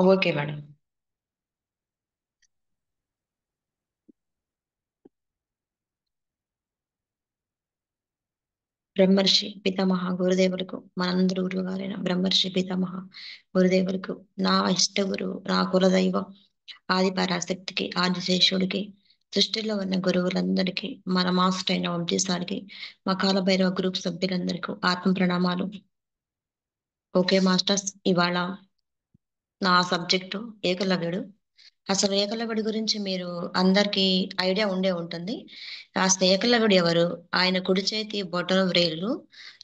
Okay madam. బ్రహ్మర్షి పితామహ గురుదేవులకు మనందరి గురువుగారైన బ్రహ్మర్షి పితామహ గురుదేవులకు నా ఇష్ట గురువు నా కులదైవం ఆది పరాశక్తికి ఆదిశేషుడికి సృష్టిలో ఉన్న గురువులందరికీ మన మాస్టర్ అయిన వంశీసారికి మా కాలభైరవ గ్రూప్ సభ్యులందరికీ ఆత్మ ప్రణామాలు. ఓకే మాస్టర్స్, ఇవాళ నా సబ్జెక్టు ఏకలవ్యుడు. అసలు ఏకలవ్యుడి గురించి మీరు అందరికీ ఐడియా ఉండే ఉంటుంది. అసలు ఏకలవ్యుడు ఎవరు? ఆయన కుడి చేతి బొటన వ్రేలు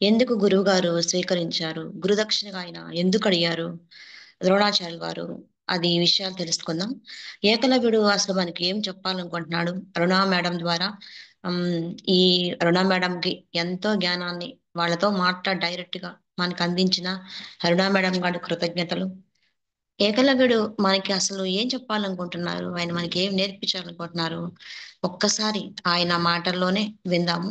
ఎందుకు గురువు గారు స్వీకరించారు? గురుదక్షిణగా ఆయన ఎందుకు అడిగారు ద్రోణాచార్యులు వారు? అది ఈ విషయాలు తెలుసుకుందాం. ఏకలవ్యుడు అసలు మనకి ఏం చెప్పాలనుకుంటున్నాడు అరుణా మేడం ద్వారా? ఉమ్, ఈ అరుణా మేడంకి ఎంతో జ్ఞానాన్ని వాళ్ళతో డైరెక్ట్ గా మనకు అందించిన అరుణా మేడం గారి కృతజ్ఞతలు. ఏకలవ్యుడు మనకి అసలు ఏం చెప్పాలనుకుంటున్నారు? ఆయన మనకి ఏం నేర్పించాలనుకుంటున్నారు? ఒక్కసారి ఆయన మాటల్లోనే విందాము.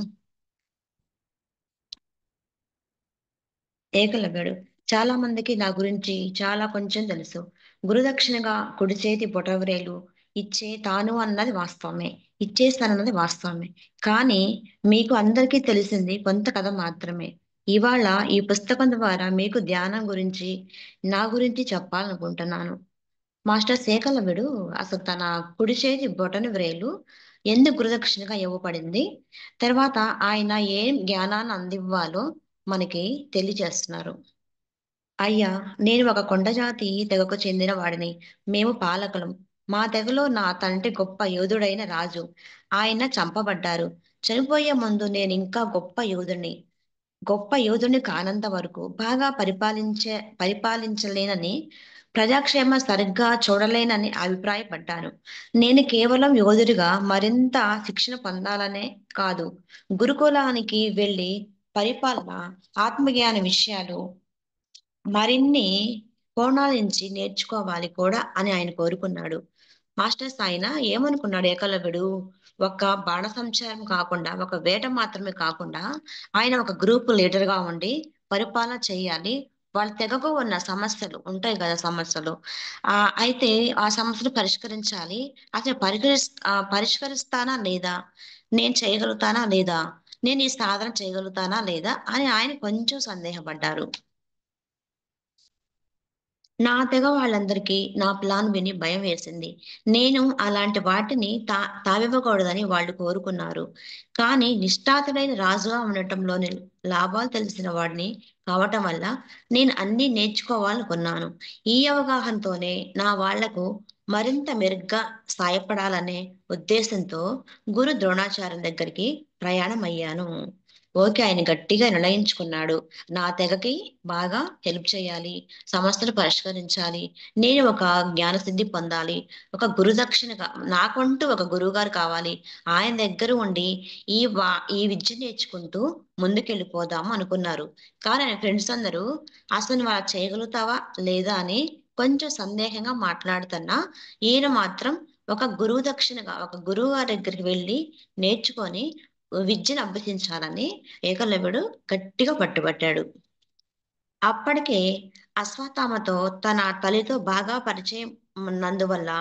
ఏకలవ్యుడు చాలా మందికి నా గురించి చాలా కొంచెం తెలుసు. గురుదక్షిణగా కుడి చేతి బొటవ్రేలు ఇచ్చే తాను అన్నది వాస్తవమే. ఇచ్చేస్తానన్నది వాస్తవమే. కానీ మీకు అందరికీ తెలిసింది కొంత కథ మాత్రమే. ఇవాళ ఈ పుస్తకం ద్వారా మీకు ధ్యానం గురించి నా గురించి చెప్పాలనుకుంటున్నాను. మాస్టర్ ఏకలవ్యుడు అసలు తన కుడి చేతి బొటన వ్రేలు ఎందుకు గురుదక్షిణగా ఇవ్వబడింది, తర్వాత ఆయన ఏం జ్ఞానాన్ని అందివ్వాలో మనకి తెలియజేస్తున్నారు. అయ్యా, నేను ఒక కొండజాతి తెగకు చెందిన వాడిని. మేము పాలకులం. మా తెగలో నా తండ్రి గొప్ప యోధుడైన రాజు. ఆయన చంపబడ్డారు. చనిపోయే ముందు నేను ఇంకా గొప్ప యోధుని కానంత వరకు బాగా పరిపాలించలేనని, ప్రజాక్షేమ సరిగ్గా చూడలేనని అభిప్రాయపడ్డాను. నేను కేవలం యోధుడిగా మరింత శిక్షణ పొందాలనే కాదు, గురుకులానికి వెళ్ళి పరిపాలన, ఆత్మజ్ఞాన విషయాలు మరిన్ని కోణాల నుంచి నేర్చుకోవాలి కూడా అని ఆయన కోరుకున్నాడు. మాస్టర్స్, ఆయన ఏమనుకున్నాడు ఏకలవ్యుడు? ఒక బాణసంచారం కాకుండా, ఒక వేట మాత్రమే కాకుండా, ఆయన ఒక గ్రూప్ లీడర్ గా ఉండి పరిపాలన చేయాలి. వాళ్ళ తెగకు ఉన్న సమస్యలు ఉంటాయి కదా, సమస్యలు. అయితే ఆ సమస్యలు పరిష్కరించాలి. అసలు పరిష్కరిస్తానా లేదా, నేను చేయగలుగుతానా లేదా, నేను ఈ సాధన చేయగలుగుతానా లేదా అని ఆయన కొంచెం సందేహపడ్డారు. నా తెగ వాళ్ళందరికీ నా ప్లాన్ విని భయం వేసింది. నేను అలాంటి వాటిని తావివ్వకూడదని వాళ్ళు కోరుకున్నారు. కానీ నిష్ఠాతుడైన రాజుగా ఉండటంలోని లాభాలు తెలిసిన వాడిని కావటం వల్ల నేను అన్నీ నేర్చుకోవాలనుకున్నాను. ఈ అవగాహనతోనే నా వాళ్లకు మరింత మెరుగ్గా సాయపడాలనే ఉద్దేశంతో గురు ద్రోణాచార్యుల దగ్గరికి ప్రయాణం అయ్యాను. ఓకే, ఆయన గట్టిగా నిర్ణయించుకున్నాడు. నా తెగకి బాగా హెల్ప్ చేయాలి, సమస్యలు పరిష్కరించాలి, నేను ఒక జ్ఞానసిద్ధి పొందాలి, ఒక గురుదక్షిణగా నాకంటూ ఒక గురువు గారు కావాలి, ఆయన దగ్గర ఉండి ఈ విద్య నేర్చుకుంటూ ముందుకెళ్ళిపోదాము అనుకున్నారు. కానీ ఆయన ఫ్రెండ్స్ అందరూ అసలు నువ్వు అలా చేయగలుగుతావా లేదా అని కొంచెం సందేహంగా మాట్లాడుతున్నా, ఈయన మాత్రం ఒక గురువు గారి దగ్గరికి వెళ్ళి నేర్చుకొని విద్యను అభ్యసించాలని ఏకలవ్యుడు గట్టిగా పట్టుబట్టాడు. అప్పటికే అశ్వత్థామతో తన తల్లితో బాగా పరిచయం ఉన్నందువల్ల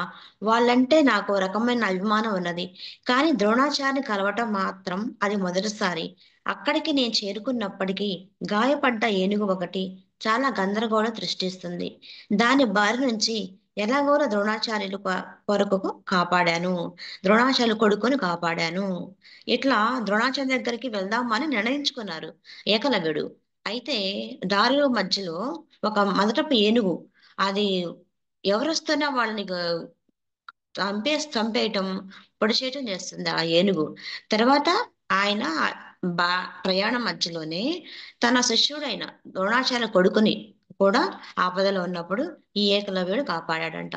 వాళ్ళంటే నాకు ఓ రకమైన అభిమానం ఉన్నది. కానీ ద్రోణాచార్యని కలవటం మాత్రం అది మొదటిసారి. అక్కడికి నేను చేరుకున్నప్పటికీ గాయపడ్డ ఏనుగు ఒకటి చాలా గందరగోళం సృష్టిస్తుంది. దాని బారి నుంచి ఎలాగోలా కొరకు కాపాడాను. ద్రోణాచార్యులు కొడుకుని కాపాడాను. ఇట్లా ద్రోణాచార్య దగ్గరికి వెళ్దామని నిర్ణయించుకున్నారు ఏకలవ్యుడు. అయితే దారిలో మధ్యలో ఒక మొదటపు ఏనుగు, అది ఎవరొస్తున్నా వాళ్ళని చంపేయటం, పొడి చేయటం చేస్తుంది ఆ ఏనుగు. తర్వాత ఆయన బా ప్రయాణం మధ్యలోనే తన శిష్యుడైన ద్రోణాచార్య కొడుకుని కూడా ఆపదలో ఉన్నప్పుడు ఈ ఏకలవ్యుడు కాపాడాడంట.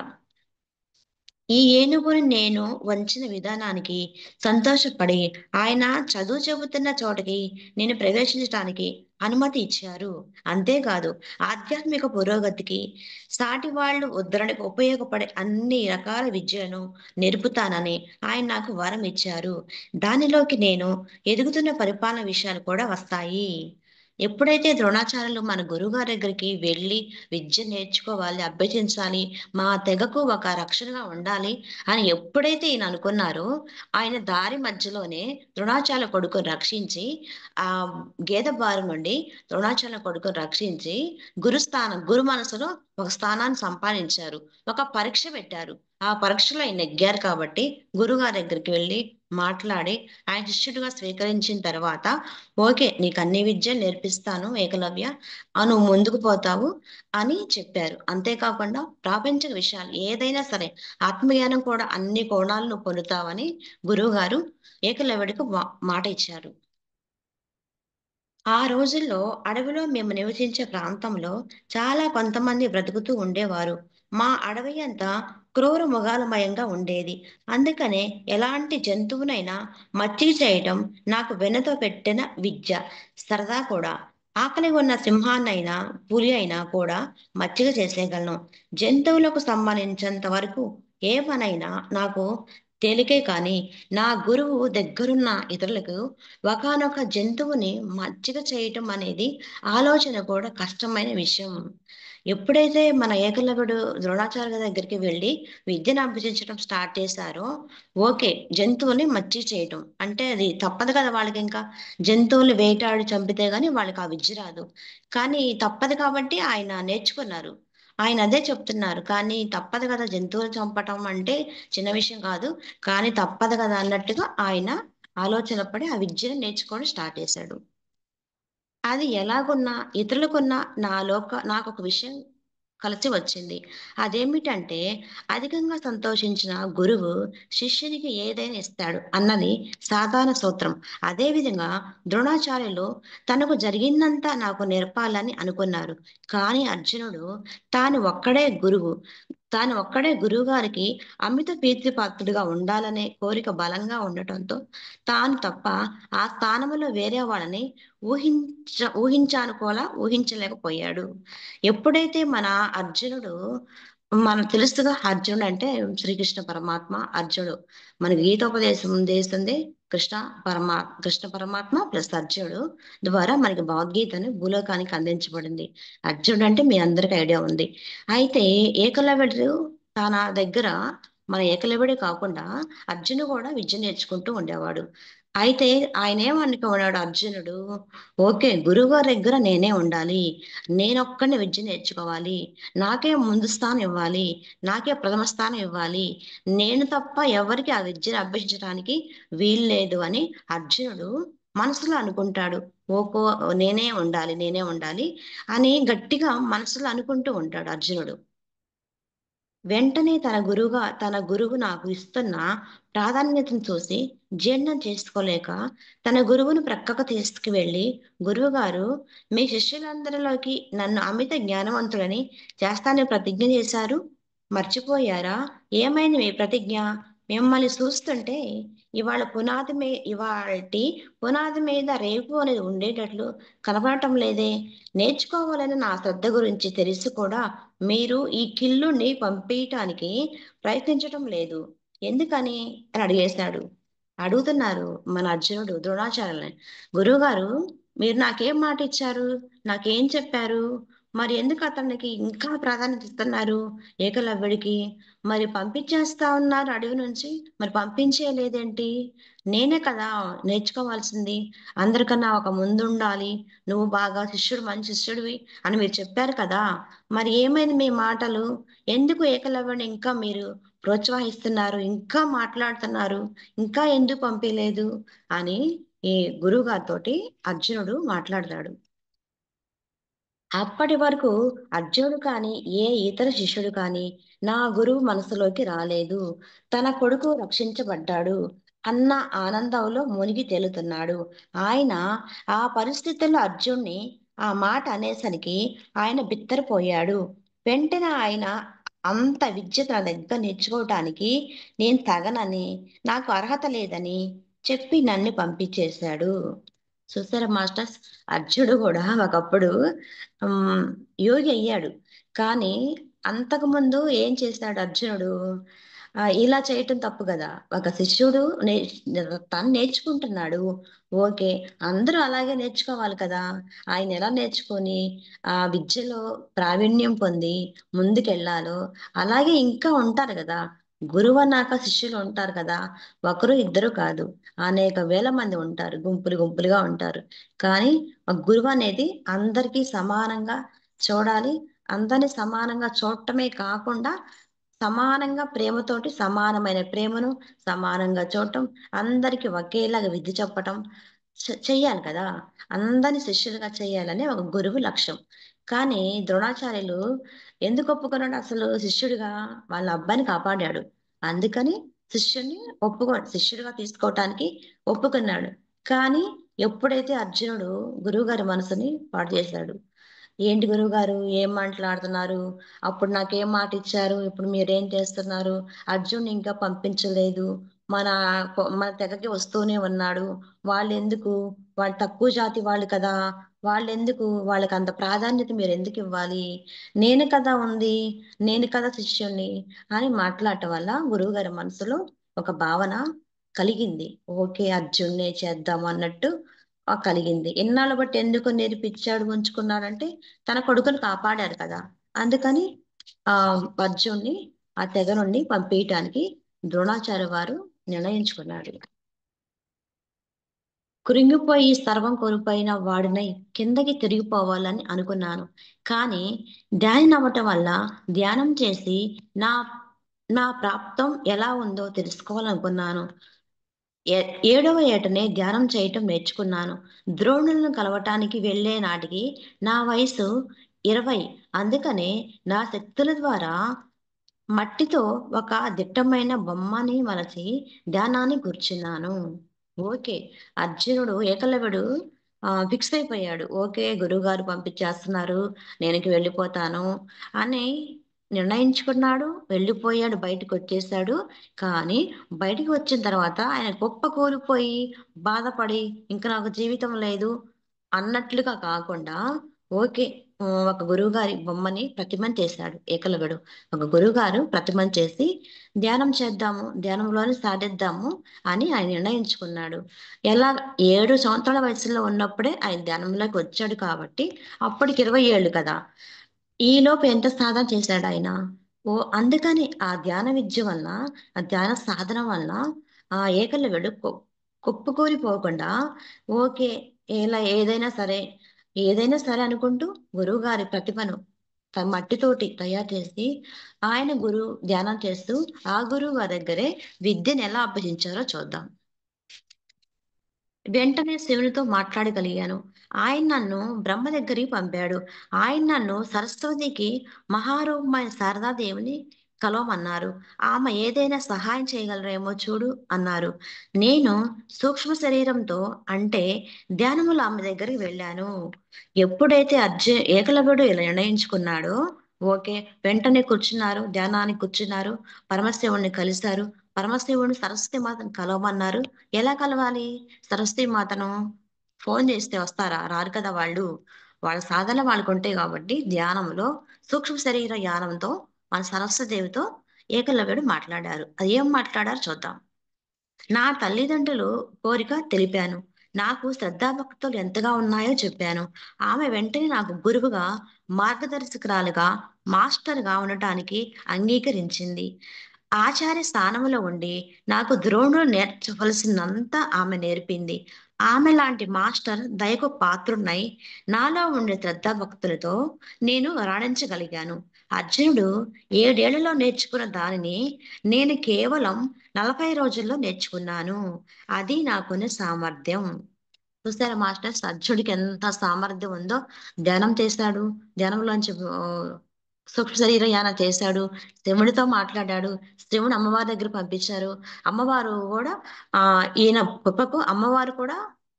ఈ ఏనుగుని నేను వంచిన విధానానికి సంతోషపడి ఆయన చదువు చెబుతున్న చోటకి నేను ప్రవేశించడానికి అనుమతి ఇచ్చారు. అంతేకాదు, ఆధ్యాత్మిక పురోగతికి, సాటి వాళ్ళు ఉద్ధరణకు ఉపయోగపడే అన్ని రకాల విద్యలను నేర్పుతానని ఆయన నాకు వరం ఇచ్చారు. దానిలోకి నేను ఎదుగుతున్న పరిపాలన విషయాలు కూడా వస్తాయి. ఎప్పుడైతే ద్రోణాచార్యులు మన గురువుగారి దగ్గరికి వెళ్ళి విద్య నేర్చుకోవాలి, అభ్యసించాలి, మా తెగకు ఒక రక్షణగా ఉండాలి అని ఎప్పుడైతే ఈయన అనుకున్నారో, ఆయన దారి మధ్యలోనే ద్రోణాచార్యుల కొడుకుని రక్షించి, ఆ గేదె బారి నుండి ద్రోణాచార్యుల కొడుకుని రక్షించి, గురు మనసులో ఒక స్థానాన్ని సంపాదించారు. ఒక పరీక్ష పెట్టారు. ఆ పరీక్షలో ఆయన నెగ్గారు కాబట్టి, గురువుగారి దగ్గరికి వెళ్లి మాట్లాడి, ఆయన శిష్యుడిగా స్వీకరించిన తర్వాత, ఓకే. నీకన్ని విద్యలు నేర్పిస్తాను ఏకలవ్య. నువ్వు ముందుకు పోతావు అని చెప్పారు. అంతేకాకుండా ప్రాపంచిక విషయాలు ఏదైనా సరే, ఆత్మజ్ఞానం కూడా అన్ని కోణాలు నువ్వు పొందుతావని గురువుగారు ఏకలవ్యుడికి మాట ఇచ్చారు. ఆ రోజుల్లో అడవిలో మేము నివసించే ప్రాంతంలో చాలా కొంతమంది బ్రతుకుతూ ఉండేవారు. మా అడవి అంతా క్రూర మృగాలమయంగా ఉండేది. అందుకనే ఎలాంటి జంతువునైనా మచ్చిక చేయటం నాకు వెన్నతో పెట్టిన విద్య. సరదా కూడా. ఆకలి ఉన్న సింహాన్నైనా, పులి అయినా కూడా మచ్చిక చేసేయగలను. జంతువులకు సంబంధించినంత వరకు ఏ పనైనా నాకు తేలికే కానీ, నా గురువు దగ్గరున్న ఇతరులకు ఒకానొక జంతువుని మచ్చిక చేయటం అనేది ఆలోచన కూడా కష్టమైన విషయం. ఎప్పుడైతే మన ఏకలవ్యుడు ద్రోణాచార్యుల దగ్గరికి వెళ్లి విద్యను అభ్యసించడం స్టార్ట్ చేశారో, ఓకే. జంతువుని మచ్చిక చేయటం. అంటే అది తప్పదు కదా వాళ్ళకింకా. జంతువుల్ని వేటాడి చంపితే గాని వాళ్ళకి ఆ విద్య రాదు. కానీ తప్పదు కాబట్టి ఆయన నేర్చుకున్నారు. ఆయన అదే చెప్తున్నారు. కానీ తప్పదు కదా! జంతువులు చంపటం అంటే చిన్న విషయం కాదు. కానీ తప్పదు కదా! అన్నట్టుగా ఆయన ఆలోచన పడి ఆ విద్యను నేర్చుకోవడం స్టార్ట్ చేశాడు. అది ఎలాగున్నా, ఇతరులకున్న నాకొక విషయం కలిసి వచ్చింది. అదేమిటంటే, అధికంగా సంతోషించిన గురువు శిష్యునికి ఏదైనా ఇస్తాడు అన్నది సాధారణ సూత్రం. అదే విధంగా ద్రోణాచార్యులు తనకు జరిగిందంతా నాకు నేర్పాలని అనుకున్నారు. కానీ అర్జునుడు తాను ఒక్కడే గురువు. తాను ఒక్కడే గురువుగారికి అమిత ప్రీతిపాత్రుడిగా ఉండాలనే కోరిక బలంగా ఉండటంతో, తాను తప్ప ఆ స్థానంలో వేరే వాళ్ళని ఊహించాను కూడా ఊహించలేకపోయాడు. ఎప్పుడైతే మన అర్జునుడు మనకు తెలుసుగా అర్జునుడంటే శ్రీకృష్ణ పరమాత్మ అర్జునుడు. మన గీతోపదేశం చేస్తుంది కృష్ణ కృష్ణ పరమాత్మ ప్లస్ అర్జునుడు ద్వారా మనకి భగవద్గీతను భూలోకానికి అందించబడింది. అర్జునుడు అంటే మీ అందరికి ఐడియా ఉంది. అయితే ఏకలవ్యుడు తన దగ్గర మన ఏకలవ్యుడే కాకుండా అర్జునుడు కూడా విద్య నేర్చుకుంటూ ఉండేవాడు. అయితే ఆయనేమనుకున్నాడు అర్జునుడు, ఓకే. గురువుగారి దగ్గర నేనే ఉండాలి. నేనొక్కడినే విద్య నేర్చుకోవాలి. నాకే ముందు స్థానం ఇవ్వాలి. నాకే ప్రథమ స్థానం ఇవ్వాలి. నేను తప్ప ఎవరికీ ఆ విద్యను అభ్యసించడానికి వీల్లేదు అని అర్జునుడు మనసులో అనుకుంటాడు. ఓహో! నేనే ఉండాలి అని గట్టిగా మనసులో అనుకుంటూ ఉంటాడు అర్జునుడు. వెంటనే తన గురువు నాకు ఇస్తున్న ప్రాధాన్యతను చూసి జీర్ణం చేసుకోలేక తన గురువును ప్రక్కకు తీసుకువెళ్ళి, "గురువుగారు, మీ శిష్యులందరిలోకి నన్ను అమిత జ్ఞానవంతుడని చేస్తానని ప్రతిజ్ఞ చేశారు. మర్చిపోయారా? ఏమైంది మీ ప్రతిజ్ఞ? మిమ్మల్ని చూస్తుంటే ఇవాల్టి పునాది మీద రేపు అనేది ఉండేటట్లు కనపడటం లేదే. నేర్చుకోవాలని నా శ్రద్ధ గురించి తెలిసి కూడా మీరు ఈ కిల్లుని పంపియటానికి ప్రయత్నించటం లేదు. ఎందుకని?" అని అడిగేశాడు. అడుగుతున్నారు మన అర్జునుడు ద్రోణాచార్యులని. "గురువుగారు, మీరు నాకేం మాటిచ్చారు? నాకేం చెప్పారు? మరి ఎందుకు అతనికి ఇంకా ప్రాధాన్యత ఇస్తున్నారు ఏకలవ్యుడికి? మరి పంపించేస్తా ఉన్నారు అడవి నుంచి. మరి పంపించేయలేదేంటి? నేనే కదా నేర్చుకోవాల్సింది. అందరికన్నా ఒక ముందుండాలి. నువ్వు బాగా మంచి శిష్యుడివి అని మీరు చెప్పారు కదా! మరి ఏమైంది మీ మాటలు? ఎందుకు ఏకలవ్యుడిని ఇంకా మీరు ప్రోత్సహిస్తున్నారు? ఇంకా మాట్లాడుతున్నారు? ఇంకా ఎందుకు పంపియలేదు?" అని ఈ గురువుగారితోటి అర్జునుడు మాట్లాడతాడు. అప్పటి వరకు అర్జునుడు కానీ, ఏ ఇతర శిష్యుడు కానీ, నా గురువు మనసులోకి రాలేదు. తన కొడుకు రక్షించబడ్డాడు అన్న ఆనందంలో మునిగి తేలుతున్నాడు. ఆయన ఆ పరిస్థితుల్లో అర్జున్ని ఆ మాట అనేసరికి ఆయన బిత్తరపోయాడు. వెంటనే ఆయన అంత విద్య తన దగ్గర నేర్చుకోవటానికి నేను తగనని, నాకు అర్హత లేదని చెప్పి నన్ను పంపించేశాడు. చూసారా మాస్టర్స్, అర్జునుడు గూడా ఒకప్పుడు హ్మ్. యోగి అయ్యాడు. కానీ అంతకుముందు ఏం చేశాడు అర్జునుడు? ఇలా చేయటం తప్పు గదా! ఒక శిష్యుడు తను నేర్చుకుంటున్నాడు. ఓకే. అందరూ అలాగే నేర్చుకోవాలి కదా! ఆయనెలా నేర్చుకొని విద్యలో ప్రావీణ్యం పొంది ముందుకెళ్ళాలో, అలాగే ఇంకా ఉంటారు గదా! గురువన్నాక శిష్యులు ఉంటారు కదా! ఒకరు, ఇద్దరు కాదు. అనేక వేల మంది ఉంటారు. గుంపులు, గుంపులుగా ఉంటారు. కానీ ఒక గురువనేది అందరికీ సమానంగా చూడాలి. అందరిని సమానంగా చూడటమే కాకుండా సమానంగా ప్రేమతోటి సమానమైన ప్రేమను సమానంగా చూడటం, అందరికి ఒకేలాగా విద్య చెప్పటం చెయ్యాలి కదా! అందరిని శిష్యులుగా చేయాలని ఒక గురువు లక్ష్యం. కానీ ద్రోణాచార్యులు ఎందుకు ఒప్పుకున్నాడు అసలు శిష్యుడిగా? వాళ్ళ అబ్బాయిని కాపాడాడు. అందుకని శిష్యుడిని శిష్యుడిగా తీసుకోవటానికి ఒప్పుకున్నాడు. కానీ ఎప్పుడైతే అర్జునుడు గురువుగారి మనసుని పాడు చేశాడు. ఏంటి గురువుగారు ఏం మాట్లాడుతున్నారు? అప్పుడు నాకేం మాటిచ్చారు? ఇప్పుడు మీరేం చేస్తున్నారు? అర్జున్‌ని ఇంకా పంపించలేదు. మన మన తెగకి వస్తూనే ఉన్నాడు. వాళ్ళెందుకు? వాళ్ళు తక్కువ జాతి వాళ్ళు కదా! వాళ్ళెందుకు? వాళ్ళకంత ప్రాధాన్యత మీరెందుకివ్వాలి? నేను కదా ఉంది. నేను కదా శిష్యుడిని అని మాట్లాడటం వల్ల గురువుగారి మనసులో ఒక భావన కలిగింది. ఓకే. అర్జున్నే చేద్దాం అన్నట్టు కలిగింది. ఇన్నాళ్ళు బట్టి ఎందుకు నేర్పిచ్చాడు, ఉంచుకున్నాడంటే తన కొడుకుని కాపాడారు కదా! అందుకని అర్జున్‌ని ఆ తెగ నుండి పంపియటానికి ద్రోణాచార్య వారు నిర్ణయించుకున్నాడు. కృంగిపోయి సర్వం కోల్పోయిన వాడినై కిందకి తిరిగిపోవాలని అనుకున్నాను. కానీ ధ్యానినవ్వటం వల్ల ధ్యానం చేసి నా నా ప్రాప్తం ఎలా ఉందో తెలుసుకోవాలనుకున్నాను. ఏ ఏడవ ఏటనే ధ్యానం చేయటం నేర్చుకున్నాను. ద్రోణులను కలవటానికి వెళ్ళే నాటికి నా వయసు 20. అందుకనే నా శక్తుల ద్వారా మట్టితో ఒక దిట్టమైన బొమ్మని మలచి ధ్యానాన్ని కూర్చున్నాను. ఓకే. అర్జునుడు ఏకలవ్యుడు ఫిక్స్ అయిపోయాడు. ఓకే. గురువుగారు పంపించేస్తున్నారు. నేనిక వెళ్ళిపోతాను అని నిర్ణయించుకున్నాడు. వెళ్ళిపోయాడు. బయటికొచ్చేసాడు. కానీ బయటికి వచ్చిన తర్వాత ఆయన కుప్పకూలిపోయి, బాధపడి ఇంక నాకు జీవితం లేదు అన్నట్లుగా కాకుండా ఓకే. ఒక గురువుగారి బొమ్మని ప్రతిమని చేశాడు ఏకలవ్యుడు. ఒక గురువుగారు ప్రతిమను చేసి ధ్యానం చేద్దాము, ధ్యానంలోనే సాధిద్దాము అని ఆయన నిర్ణయించుకున్నాడు. ఎలా 7 సంవత్సరాల వయసులో ఉన్నప్పుడే ఆయన ధ్యానంలోకి వచ్చాడు కాబట్టి అప్పటికి 20 ఏళ్ళు కదా! ఈలోపు ఎంత సాధన చేశాడాయన. అందుకని ఆ ధ్యాన విద్య వలన, ఆ ధ్యాన సాధన వలన ఏకలవ్యుడు కుప్పకూలిపోకుండా ఓకే. ఏదైనా సరే అనుకుంటూ గురువుగారి ప్రతిమను మట్టితోటి తయారు చేసి, ఆయన ధ్యానం చేస్తూ, ఆ గురువు గారి దగ్గరే విద్యనెలా అభ్యసించారో చూద్దాం. వెంటనే శివునితో మాట్లాడగలిగాను. ఆయన నన్ను బ్రహ్మ దగ్గరికి పంపాడు. ఆయన నన్ను సరస్వతికి మహారూపమైన శారదాదేవిని కలవమన్నారు. ఆమె ఏదైనా సహాయం చేయగలరేమో చూడు అన్నారు. నేను సూక్ష్మ శరీరంతో అంటే ధ్యానములో ఆమె దగ్గరికి వెళ్ళాను. ఎప్పుడైతే ఏకలవ్యుడు ఇలా నిర్ణయించుకున్నాడో ఓకే. వెంటనే కూర్చున్నారు. ధ్యానానికి కూర్చున్నారు. పరమశివుడిని కలిసారు. పరమశివుడు సరస్వతి మాతను కలవమన్నారు. ఎలా కలవాలి? సరస్వతి మాతను ఫోను జేస్తే వస్తారా? రారు కదా వాళ్ళు. వాళ్ళ సాధనలు వాళ్ళకుంటాయి గాబట్టి, ధ్యానంలో సూక్ష్మ శరీర యానంతో మన సరస్వతిదేవితో ఏకలవ్యుడు మాట్లాడారు. అది ఏం మాట్లాడారో చూద్దాం. నా తల్లిదండ్రులు కోరిక తెలిపాను. నాకు శ్రద్ధాభక్తులు ఎంతగా ఉన్నాయో చెప్పాను. ఆమె వెంటనే నాకు గురువుగా, మార్గదర్శకురాలుగా, మాస్టర్‌గా ఉండటానికి అంగీకరించింది. ఆచార్య స్థానంలో ఉండి నాకు ద్రోణుడు నేర్చవలసిందంతా ఆమె నేర్పింది. ఆమె లాంటి మాస్టర్ దయకు పాత్రుడినై నాలో ఉండే శ్రద్ధాభక్తులతో నేను రాణించగలిగాను. అర్జునుడు 7 ఏళ్లలో నేర్చుకున్న దానిని నేను కేవలం 40 రోజుల్లో నేర్చుకున్నాను. అది నాకున్న సామర్థ్యం. చూసారా మాస్టర్స్ అర్జునుడికి ఎంత సామర్థ్యం ఉందో ధ్యానం చేశాడు. ధ్యానంలోంచి సూక్ష్మ శరీర యానం చేశాడు. శివుడితో మాట్లాడాడు. శివుని అమ్మవారి దగ్గరికి పంపించారు. అమ్మవారు గూడా ఈయన కృపకు అమ్మవారు కూడా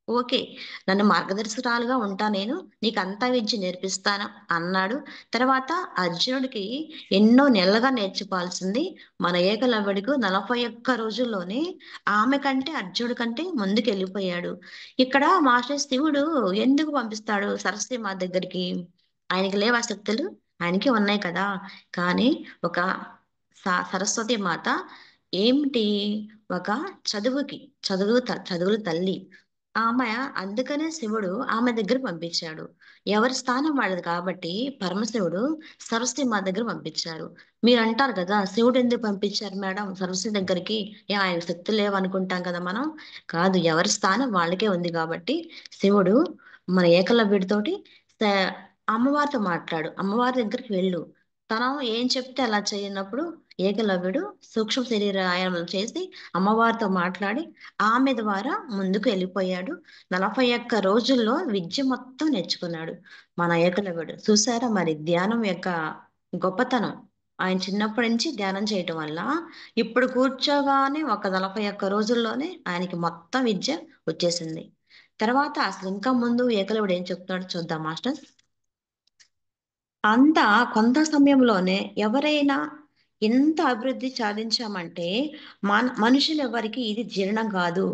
ఓకే. నన్ను మార్గదర్శకురాలుగా ఉంటా నేను. నీకంతా విద్య నేర్పిస్తాను అన్నాడు. తర్వాత అర్జునుడికి ఎన్నో నెలలుగా నేర్చుకోవాల్సింది మన ఏకలవ్యుడికి 41 రోజుల్లోనే ఆమె కంటే అర్జునుడి కంటే ముందుకెళ్ళిపోయాడు. ఇక్కడ మాస్టర్ శివుడు ఎందుకు పంపిస్తాడు సరస్వతి మాత దగ్గరికి? ఆయనకి లేవా శక్తులు? ఆయనకి ఉన్నాయి కదా! కానీ ఒక సరస్వతి మాత ఏమిటి, ఒక చదువుకి చదువుల తల్లి. ఆమె అందుకనే శివుడు ఆమె దగ్గర పంపించాడు. ఎవరి స్థానం వాళ్ళది కాబట్టి పరమశివుడు సరస్వతి మాత దగ్గర పంపించారు. మీరు అంటారు కదా, శివుడు ఎందుకు పంపించారు మేడం సరస్వతి దగ్గరికి, ఏ ఆయన శక్తి లేవనుకుంటాం కదా మనం. కాదు, ఎవరి స్థానం వాళ్ళకే ఉంది కాబట్టి శివుడు మన ఏకలవ్యుడితోటి స- అమ్మవారితో మాట్లాడు, అమ్మవారి దగ్గరికి వెళ్ళు, తను ఏం చెప్తే అలా చేయనప్పుడు ఏకలవ్యుడు సూక్ష్మ శరీరాయామం చేసి అమ్మవారితో మాట్లాడి ఆమె ద్వారా ముందుకు వెళ్ళిపోయాడు. 41 రోజుల్లో విద్య మొత్తం నేర్చుకున్నాడు మన ఏకలవ్యుడు. చూసారా మరి ధ్యానం యొక్క గొప్పతనం. ఆయన చిన్నప్పటి నుంచి ధ్యానం చేయటం వల్ల ఇప్పుడు కూర్చోగానే ఒక 41 రోజుల్లోనే ఆయనకి మొత్తం విద్య వచ్చేసింది. తర్వాత అసలు ఇంకా ముందు ఏకలవ్యుడు ఏం చెప్తున్నాడో చూద్దాం మాస్టర్. అంతా కొంత సమయంలోనే ఎవరైనా ఎంత అభివృద్ధి సాధించామంటే మనుషులు ఎవరికి ఇది జీర్ణం కాదు.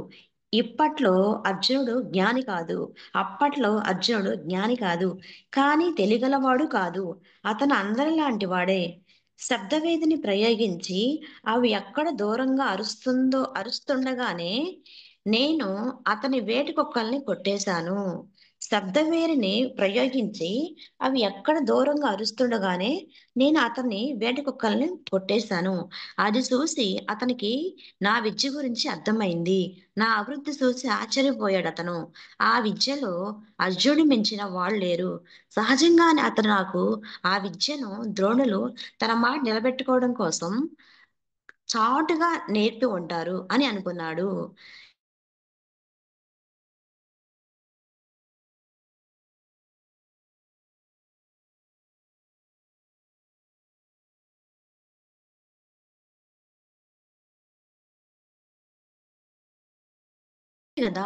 ఇప్పట్లో అర్జునుడు జ్ఞాని కాదు, అప్పట్లో అర్జునుడు జ్ఞాని కాదు, కానీ తెలియగలవాడు కాదు. అతను అందరిలాంటి వాడే. శబ్దవేదిని ప్రయోగించి అవి ఎక్కడ దూరంగా అరుస్తుండగానే నేను అతని వేటుకొక్కల్ని కొట్టేశాను. శబ్దవేరిని ప్రయోగించి అవి ఎక్కడ దూరంగా అరుస్తుండగానే నేను అతన్ని వేటకుక్కల్ని కొట్టేశాను. అది చూసి అతనికి నా విద్య గురించి అర్థమైంది. నా అభివృద్ధి చూసి ఆశ్చర్యపోయాడు అతను. ఆ విద్యలో అర్జునుడి మించిన వాళ్ళు లేరు. సహజంగానే అతను నాకు ఆ విద్యను ద్రోణులు తన మాట నిలబెట్టుకోవడం కోసం చాటుగా నేర్పి ఉంటారు అని అనుకున్నాడు. కదా,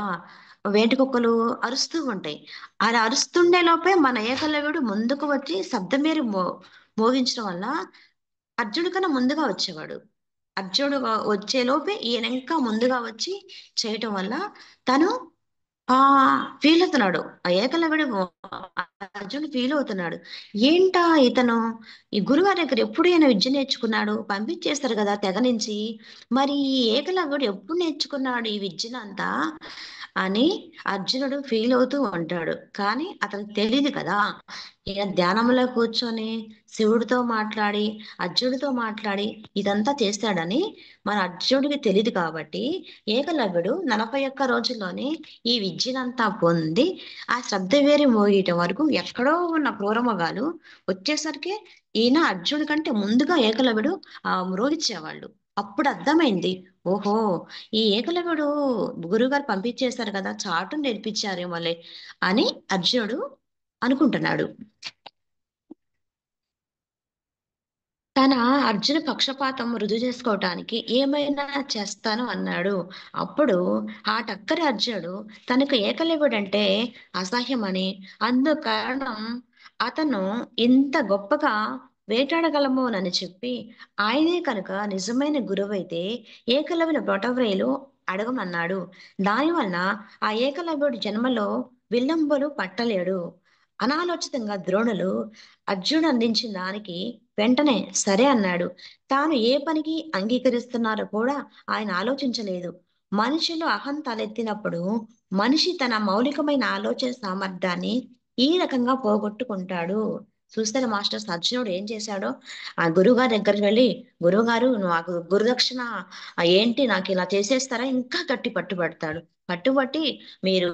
వేటకుక్కలు అరుస్తూ ఉంటాయి. అలా అరుస్తుండే లోపే మన ఏకలవ్యుడు ముందుకు వచ్చి శబ్దమేరి మోగించడం వల్ల అర్జునుడి కన్నా ముందుగా వచ్చేవాడు. అర్జునుడు వచ్చే లోపే ఈయన ఇంకా ముందుగా వచ్చి చేయటం వల్ల తను ఆ ఫీల్ అవుతున్నాడు. ఆ ఏకలవ్యుడు అర్జునుడు ఫీల్ అవుతున్నాడు. ఏంటా ఇతను ఈ గురుగారి దగ్గర ఎప్పుడు ఈయన విద్య నేర్చుకున్నాడు, పంపించేస్తారు కదా తెగ నుంచి, మరి ఈ ఏకలవ్యుడు ఎప్పుడు నేర్చుకున్నాడు ఈ విద్యనంతా అని అర్జునుడు ఫీల్ అవుతూ ఉంటాడు. కానీ అతనికి తెలియదు కదా, ఈయన ధ్యానంలో కూర్చొని శివుడితో మాట్లాడి అర్జునుడితో మాట్లాడి ఇదంతా చేస్తాడని మన అర్జునుడికి తెలియదు కాబట్టి ఏకలవ్యుడు 41 రోజుల్లోనే ఈ విద్యనంతా పొంది ఆ శబ్దవేరి మోగేయటం వరకు ఎక్కడో ఉన్న క్రూరమృగాలు వచ్చేసరికి ఈయన అర్జునుడి కంటే ముందుగా ఏకలవ్యుడు మ్రోగించేవాళ్ళు. అప్పుడు అర్థమైంది, ఓహో, ఈ ఏకలవ్యుడు గురువుగారు పంపించేశారు కదా, చాటు నేర్పించారేమోలే అని అర్జునుడు అనుకుంటున్నాడు. తన అర్జున పక్షపాతం రుజువు చేసుకోవటానికి ఏమైనా చేస్తాను అన్నాడు. అప్పుడు ఆ టక్కరి అర్జునుడు తనకు ఏకలవ్యుడంటే అసహ్యమని, అందు కారణం అతను ఇంత గొప్పగా వేటాడగలమోనని చెప్పి ఆయనే కనుక నిజమైన గురువైతే ఏకలవ్యుని బొటవ్రేలు అడగమన్నాడు. దానివలన ఆ ఏకలవ్యుడి జన్మలో విల్లంబులు పట్టలేడు. అనాలోచితంగా ద్రోణులు అర్జునుడు అందించిన దానికి వెంటనే సరే అన్నాడు. తాను ఏ పనికి అంగీకరిస్తున్నారో కూడా ఆయన ఆలోచించలేదు. మనిషిలో అహం తలెత్తినప్పుడు మనిషి తన మౌలికమైన ఆలోచన సామర్థ్యాన్ని ఈ రకంగా పోగొట్టుకుంటాడు. చూస్తారు మాస్టర్స్, అర్జునుడు ఏం చేశాడో, ఆ గురువుగారి దగ్గరికి వెళ్ళి, గురువుగారు నాకు గురుదక్షిణ ఏంటి, నాకు ఇలా చేసేస్తారా, ఇంకా గట్టి పట్టుబడతాడు. పట్టుబట్టి మీరు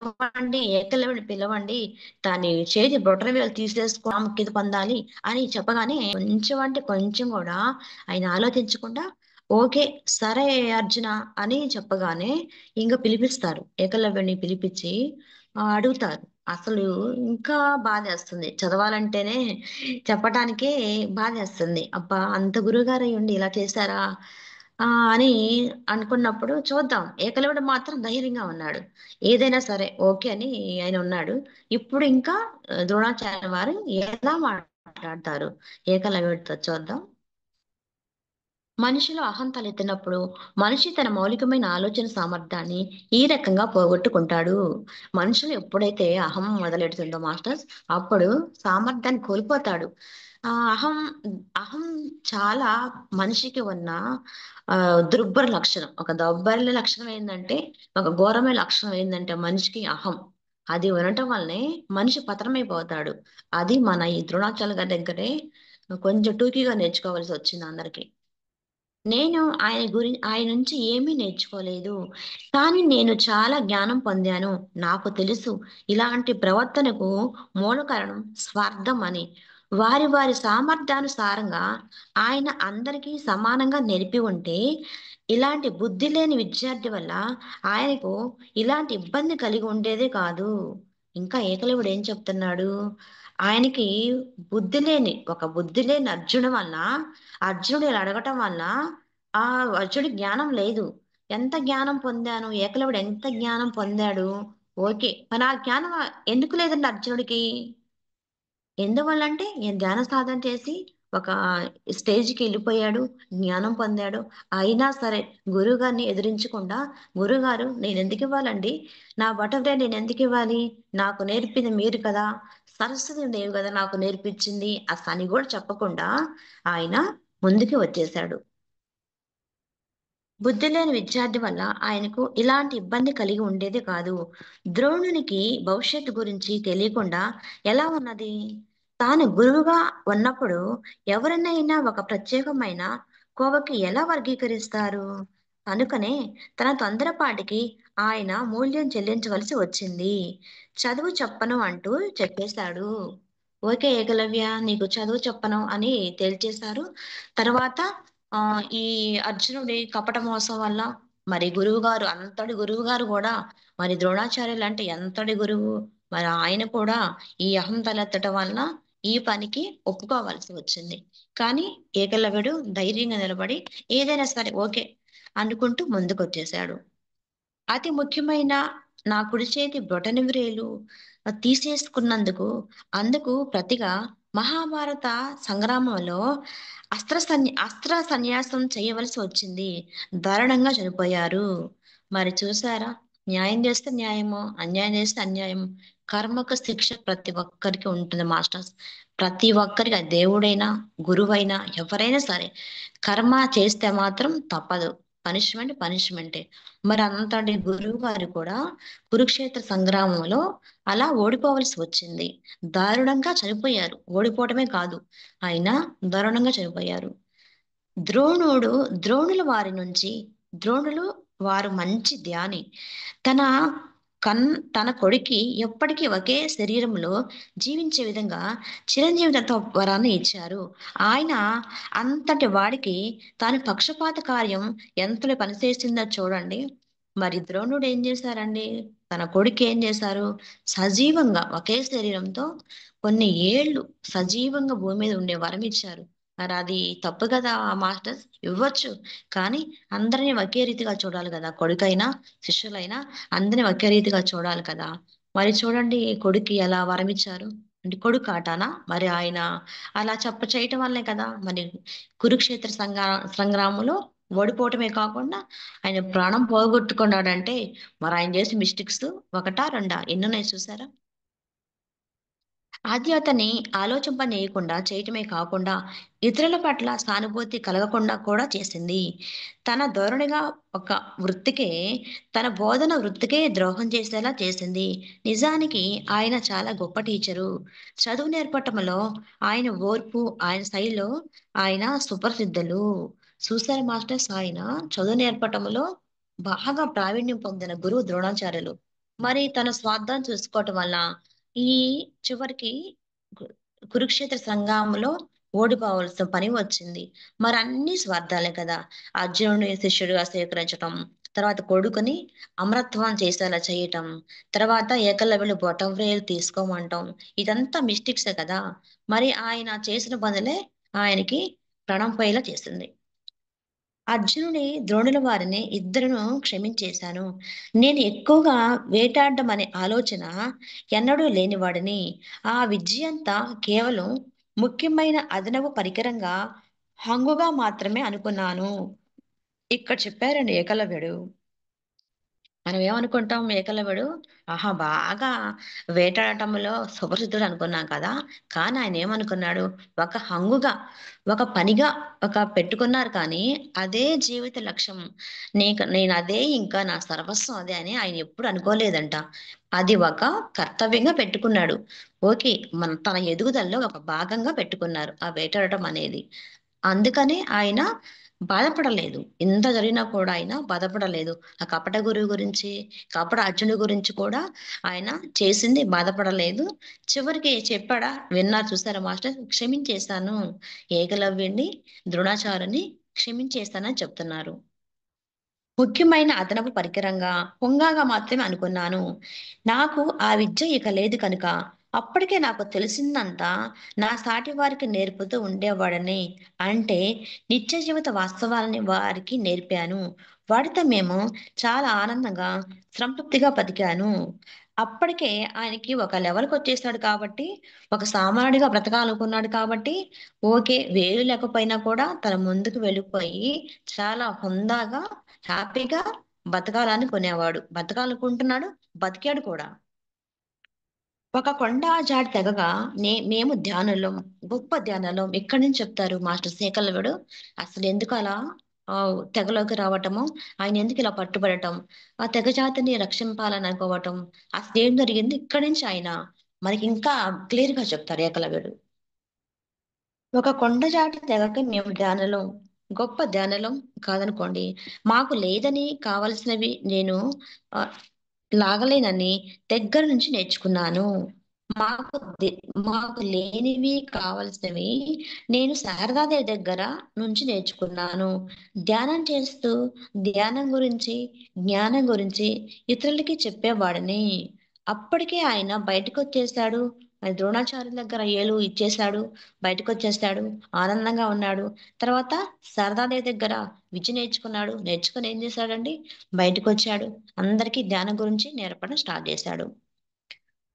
పిలవండి, ఏకలవ్యుని పిలవండి, దాని చేతి బొటనవేలు తీసేసుకో కింద పొందాలి అని చెప్పగానే కొంచెం అంటే కొంచెం కూడా ఆయన ఆలోచించకుండా ఓకే సరే అర్జున అని చెప్పగానే ఇంకా పిలిపిస్తారు, ఏకలవ్యుని పిలిపించి అడుగుతారు. అసలు ఇంకా బాధేస్తుంది చదవాలంటేనే, చెప్పటానికే బాధేస్తుంది. అబ్బా, అంత గురువుగారు అయ్యుండి ఇలా చేశారా అని అనుకున్నప్పుడు చూద్దాం. ఏకలవ్యుడు మాత్రం ధైర్యంగా ఉన్నాడు. ఏదైనా సరే ఓకే అని ఆయన ఉన్నాడు. ఇప్పుడు ఇంకా ద్రోణాచార్య వారు ఎలా మాట్లాడతారు ఏకలవ్యుడితో చూద్దాం. మనిషిలో అహం తలెత్తినప్పుడు మనిషి తన మౌలికమైన ఆలోచన సామర్థ్యాన్ని ఈ రకంగా పోగొట్టుకుంటాడు. మనుషులు ఎప్పుడైతే అహం మొదలెడుతుందో మాస్టర్స్ అప్పుడు సామర్థ్యాన్ని కోల్పోతాడు. అహం అహం చాలా మనిషికి ఉన్న దుర్భర లక్షణం. ఒక దౌర్బల్య లక్షణం ఏందంటే, ఒక ఘోరమైన లక్షణం ఏందంటే మనిషికి అహం. అది ఉండటం వల్లనే మనిషి పతనమైపోతాడు. అది మన ఈ ద్రోణాచార్య గారి దగ్గరే కొంచెం టూకీగా నేర్చుకోవాల్సొచ్చింది అందరికి. నేను ఆయన నుంచి ఏమీ నేర్చుకోలేదు. కానీ నేను చాలా జ్ఞానం పొందాను. నాకు తెలుసు ఇలాంటి ప్రవర్తనకు మూల కారణం స్వార్థం అని. వారి వారి సామర్థ్యానుసారంగా ఆయన అందరికీ సమానంగా నేర్పి ఉంటే, ఇలాంటి బుద్ధి లేని విద్యార్థి వల్ల ఆయనకు ఇలాంటి ఇబ్బంది కలిగి ఉండేదే కాదు. ఇంకా ఏకలవ్యుడు ఏం చెప్తున్నాడు? ఆయనకి బుద్ధి లేని అర్జునుడు వల్ల అర్జునుడు ఇలా అడగటం వల్ల ఆ అర్జునుడికి జ్ఞానం లేదు. ఎంత జ్ఞానం పొందాను, ఏకలవ్యుడు ఎంత జ్ఞానం పొందాడు. ఓకే. మరి ఆ జ్ఞానం ఎందుకు లేదండి అర్జునుడికి? ఎందువల్లంటే ఈయన ధ్యాన సాధన చేసి ఒక స్టేజ్‌కెళ్ళిపోయాడు. జ్ఞానం పొందాడు. అయినా సరే గురువుగారిని ఎదిరించకుండా గురువుగారు నేనెందుకివ్వాలండి? నా బటర్‌ఫ్లై నేనెందుకివ్వాలి? నాకు నేర్పింది మీరు కదా! సరస్వతి దేవి గదా నాకు నేర్పించింది అని గూడా చెప్పకుండా ఆయన ముందుకు వచ్చేసాడు. బుద్ధి లేని విద్యార్థి వల్ల ఆయనకు ఇలాంటి ఇబ్బంది కలిగి ఉండేది కాదు. ద్రోణునికి భవిష్యత్తు గురించి తెలియకుండా ఎలా ఉన్నది? తాను గురువుగా ఉన్నప్పుడు ఎవరినైనా ఒక ప్రత్యేకమైన కోవకి ఎలా వర్గీకరిస్తారు? కనుకనే తన తొందరపాటికి ఆయన మూల్యం చెల్లించవలసి వచ్చింది. చదువు చెప్పను అంటూ చెప్పేశాడు. ఓకే ఏకలవ్య నీకు చదువు చెప్పను అని తేల్చేశారు. తర్వాత ఈ అర్జునుడి కపట మోసం వల్ల మరి గురువుగారు అంతటి గురువుగారు గూడా మరి ద్రోణాచార్యులంటే ఎంతటి గురువు. మరి ఆయన కూడా ఈ అహం తలెత్తటం వలన ఈ పనికి ఒప్పుకోవాల్సి వచ్చింది. కానీ ఏకలవ్యుడు ధైర్యంగా నిలబడి ఏదైనా సరే ఓకే అనుకుంటూ ముందుకొచ్చేసాడు. అతి ముఖ్యమైన నా కుడి చేతి బొటనవేలు తీసేసుకున్నందుకు, అందుకు ప్రతిగా మహాభారత సంగ్రామంలో అస్త్ర సన్యాసం చేయవలసి వచ్చింది. దారుణంగా చనిపోయారు. మరి చూసారా? న్యాయం చేస్తే న్యాయము, అన్యాయం చేస్తే అన్యాయం. కర్మకు శిక్ష ప్రతి ఒక్కరికి ఉంటుంది మాస్టర్స్. ప్రతి ఒక్కరికి అది దేవుడైనా, గురువైనా ఎవరైనా సరే కర్మ చేస్తే మాత్రం తప్పదు. పనిష్మెంట్ పనిష్మెంటే. మరి అంతటి గురువుగారు కూడా కురుక్షేత్ర సంగ్రామంలో అలా ఓడిపోవలసి వచ్చింది. దారుణంగా చనిపోయారు. ఓడిపోవటమే కాదు, ఆయన దారుణంగా చనిపోయారు. ద్రోణుడు ద్రోణుల వారి నుంచి ద్రోణులు వారు మంచి ధ్యాని. తన కన్ తన కొడుక్కి ఎప్పటికీ ఒకే శరీరంలో జీవించే విధంగా చిరంజీవితత్వ వరాన్ని ఇచ్చారు. ఆయన అంతటి వాడికి తాను పక్షపాత కార్యం ఎంతలో పనిచేసిందో చూడండి. మరి ద్రోణుడు ఏం చేశారండి? తన కొడుకు ఏం చేశారు? సజీవంగా ఒకే శరీరంతో కొన్ని ఏళ్ళు సజీవంగా భూమి మీద ఉండే వరం ఇచ్చారు. మరది తప్పు కదా మాస్టర్స్! ఇవ్వచ్చు. కానీ అందరిని ఒకే రీతిగా చూడాలి గదా! కొడుకైనా, శిష్యులైనా అందరిని ఒకే రీతిగా చూడాలి కదా! మరి చూడండి కొడుక్కి ఎలా వరమిచ్చారు. అంటే కొడుకు ఆటనా? మరి ఆయన అలా చేయటం వల్లే కదా! మరి కురుక్షేత్ర సంగ్రామంలో ఓడిపోవటమే కాకుండా ఆయన ప్రాణం పోగొట్టుకున్నాడంటే మరి ఆయన చేసిన మిస్టేక్స్ ఒకటా? రెండా? ఎన్నున్నాయి చూసారా? అది అతన్ని ఆలోచింపనీయకుండా చేయటమే కాకుండా, ఇతరుల పట్ల సానుభూతి కలగకుండా కూడా చేసింది. తన ధోరణిగా ఒక వృత్తికే తన బోధన వృత్తికే ద్రోహం చేసేలా చేసింది. నిజానికి ఆయన చాలా గొప్ప టీచరు. చదువు నేర్పటంలో ఆయన ఓర్పు, ఆయన శైలిలో ఆయన సుప్రసిద్ధులు. చూసారా మాస్టర్స్ ఆయన చదువు నేర్పటంలో బాగా ప్రావీణ్యం పొందిన గురువు ద్రోణాచార్యులు. మరి తన స్వార్థాన్ని చూసుకోవటం వల్ల ఈ చివరికి కు కురుక్షేత్ర సంగ్రామంలో ఓడిపోవాల్సిన పని వచ్చింది. మరన్నీ స్వార్థాలే కదా! అర్జునుడిని శిష్యుడిగా స్వీకరించటం, తర్వాత కొడుకుని అమరత్వం చేసేలా చేయటం, తర్వాత ఏకలవ్యుని బొటనవేలు తీసుకోమంటం, ఇదంతా మిస్టేక్సే కదా! మరి ఆయన చేసిన పనులే ఆయనకి ప్రాణం పోయేలా చేసింది. అర్జునుని, ద్రోణుల వారిని ఇద్దరును క్షమించేశాను. నేను ఎక్కువగా వేటాడడం అనే ఆలోచన ఎన్నడూ లేనివాడిని. ఆ విద్యంతా కేవలం ముఖ్యమైన అదనపు పరికరంగా హంగుగా మాత్రమే అనుకున్నాను. ఇక్కడ చెప్పారండి ఏకలవ్యుడు. మనం ఏమనుకుంటాం ఏకలవ్యుడు, ఆహా! బాగా వేటాడటంలో సుప్రసిద్ధుడు అనుకున్నాం కదా! కానీ ఆయన ఏమనుకున్నాడు, ఒక హంగుగా, ఒక పనిగా పెట్టుకున్నారు కానీ, అదే జీవిత లక్ష్యం. నేనదే ఇంకా నా సర్వస్వం అదే అని ఆయన ఎప్పుడు అనుకోలేదంట. అది ఒక కర్తవ్యంగా పెట్టుకున్నాడు. ఓకే. తన ఎదుగుదలలో ఒక భాగంగా పెట్టుకున్నారు. ఆ వేటాడటం అనేది. అందుకనే ఆయన బాధపడలేదు. ఇంత జరిగినా కూడా ఆయన బాధపడలేదు. ఆ కపట గురువు గురించి, కపట అర్జునుడి గురించి కూడా ఆయన చేసింది బాధపడలేదు. చివరికి చెప్పాడా? విన్నారు చూసారా మాస్టర్? క్షమించేశాను. ఏకలవ్యుడిని, ద్రోణాచార్యుని క్షమించేశానని చెప్తున్నారు. ముఖ్యమైన అదనపు పరికరంగా, పుంగాగా మాత్రమే అనుకున్నాను. నాకు ఆ విద్య ఇక లేదు కనుక, అప్పటికే నాకు తెలిసిందంతా నా సాటి వారికి నేర్పుతూ ఉండేవాడిని. అంటే నిత్య జీవిత వాస్తవాలని వారికి నేర్పాను. వాటితో మేము చాలా ఆనందంగా, సంతృప్తిగా బతికాను. అప్పటికే ఆయనకి ఒక లెవెల్‌కొచ్చేసాడు కాబట్టి, ఒక సామాన్యుడిగా బ్రతకాలనుకున్నాడు కాబట్టి, ఓకే. వేలు లేకపోయినా కూడా తను ముందుకు వెళ్ళిపోయి చాలా హుందాగా హ్యాపీగా బతకాలనుకునేవాడు. బతకాలనుకుంటున్నాడు. బతికాడు కూడా. ఒక కొండ జాతి తెగగా మేము ధ్యానంలో, గొప్ప ధ్యానంలో ఎక్కడి నుంచి చెప్తారు మాస్టర్ సేకలవుడు. అసలెందుకు అలా తెగలోకి రావటము, ఆయనెందుకు ఇలా పట్టుబడటం, ఆ తెగ జాతిని రక్షింపాలని అనుకోవటం, అసలేం జరిగింది ఇక్కడి నుంచి ఆయన మనకింకా క్లియర్‌గా చెప్తారు ఏకలవ్యుడు. ఒక కొండజాతి తెగకి మేము ధ్యానులం. గొప్ప ధ్యానులం కాదనుకోండి. మాకు లేదని కావాల్సినవి నేను ఆహ్, లాగలేనని దగ్గర నుంచి నేర్చుకున్నాను. మాకు దె మాకు లేనివి కావాల్సినవి నేను శారదాదేవి దగ్గర నుంచి నేర్చుకున్నాను. ధ్యానం చేస్తూ ధ్యానం గురించి, జ్ఞానం గురించి ఇతరులకి చెప్పేవాడిని. అప్పటికే ఆయన బయటకొచ్చేసాడు. ద్రోణాచార్యుల దగ్గర ఏలు ఇచ్చేసాడు. బయటకొచ్చేసాడు. ఆనందంగా ఉన్నాడు. తర్వాత శారదాదేవి దగ్గర విద్య నేర్చుకున్నాడు. నేర్చుకొని ఏం చేశాడండి? బయటకొచ్చాడు. అందరికీ ధ్యానం గురించి నేర్పడం స్టార్ట్ చేశాడు.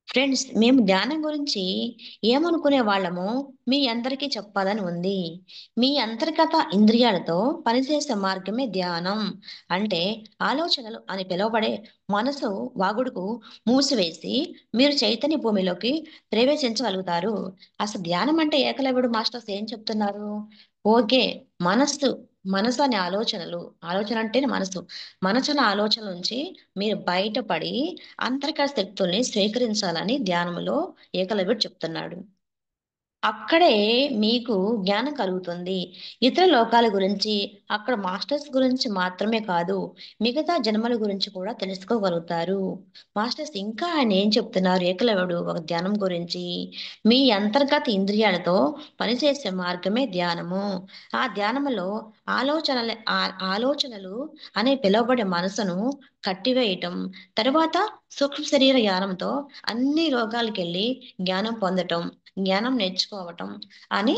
ఫ్రెండ్స్, మేము ధ్యానం గురించి ఏమనుకునే వాళ్ళమో మీ అందరికీ చెప్పాలని ఉంది. మీ అంతర్గత ఇంద్రియాలతో పనిచేసే మార్గమే ధ్యానం. అంటే ఆలోచనలు అని పిలువబడే మనసు వాగుడుకు మూసివేసి మీరు చైతన్య భూమిలోకి ప్రవేశించగలుగుతారు. అసలు ధ్యానం అంటే ఏకలవ్యుడు మాస్టర్స్ ఏం చెప్తున్నారు? ఓకే. మనస్సు, మనసు అనే ఆలోచనలు, ఆలోచన అంటేనే మనసు. మనసున్న ఆలోచనల నుంచి మీరు బయటపడి అంతర్గత శక్తుల్ని స్వీకరించాలని ధ్యానములో ఏకలవ్యుడు చెప్తున్నాడు. అక్కడే మీకు జ్ఞానం కలుగుతుంది. ఇతర లోకాల గురించి, అక్కడ మాస్టర్స్ గురించి మాత్రమే కాదు, మిగతా జన్మల గురించి కూడా తెలుసుకోగలుగుతారు. మాస్టర్స్ ఇంకా ఆయన ఏం చెప్తున్నారు ఏకలవ్యుడు ఒక ధ్యానం గురించి, మీ అంతర్గత ఇంద్రియాలతో పనిచేసే మార్గమే ధ్యానము. ఆ ధ్యానములో ఆలోచనలు అనే పిలువబడే మనసును కట్టివేయటం, తరువాత సూక్ష్మ శరీర యానంతో అన్ని లోకాలకెళ్ళి జ్ఞానం పొందటం. జ్ఞానం నేర్చుకోవటం అని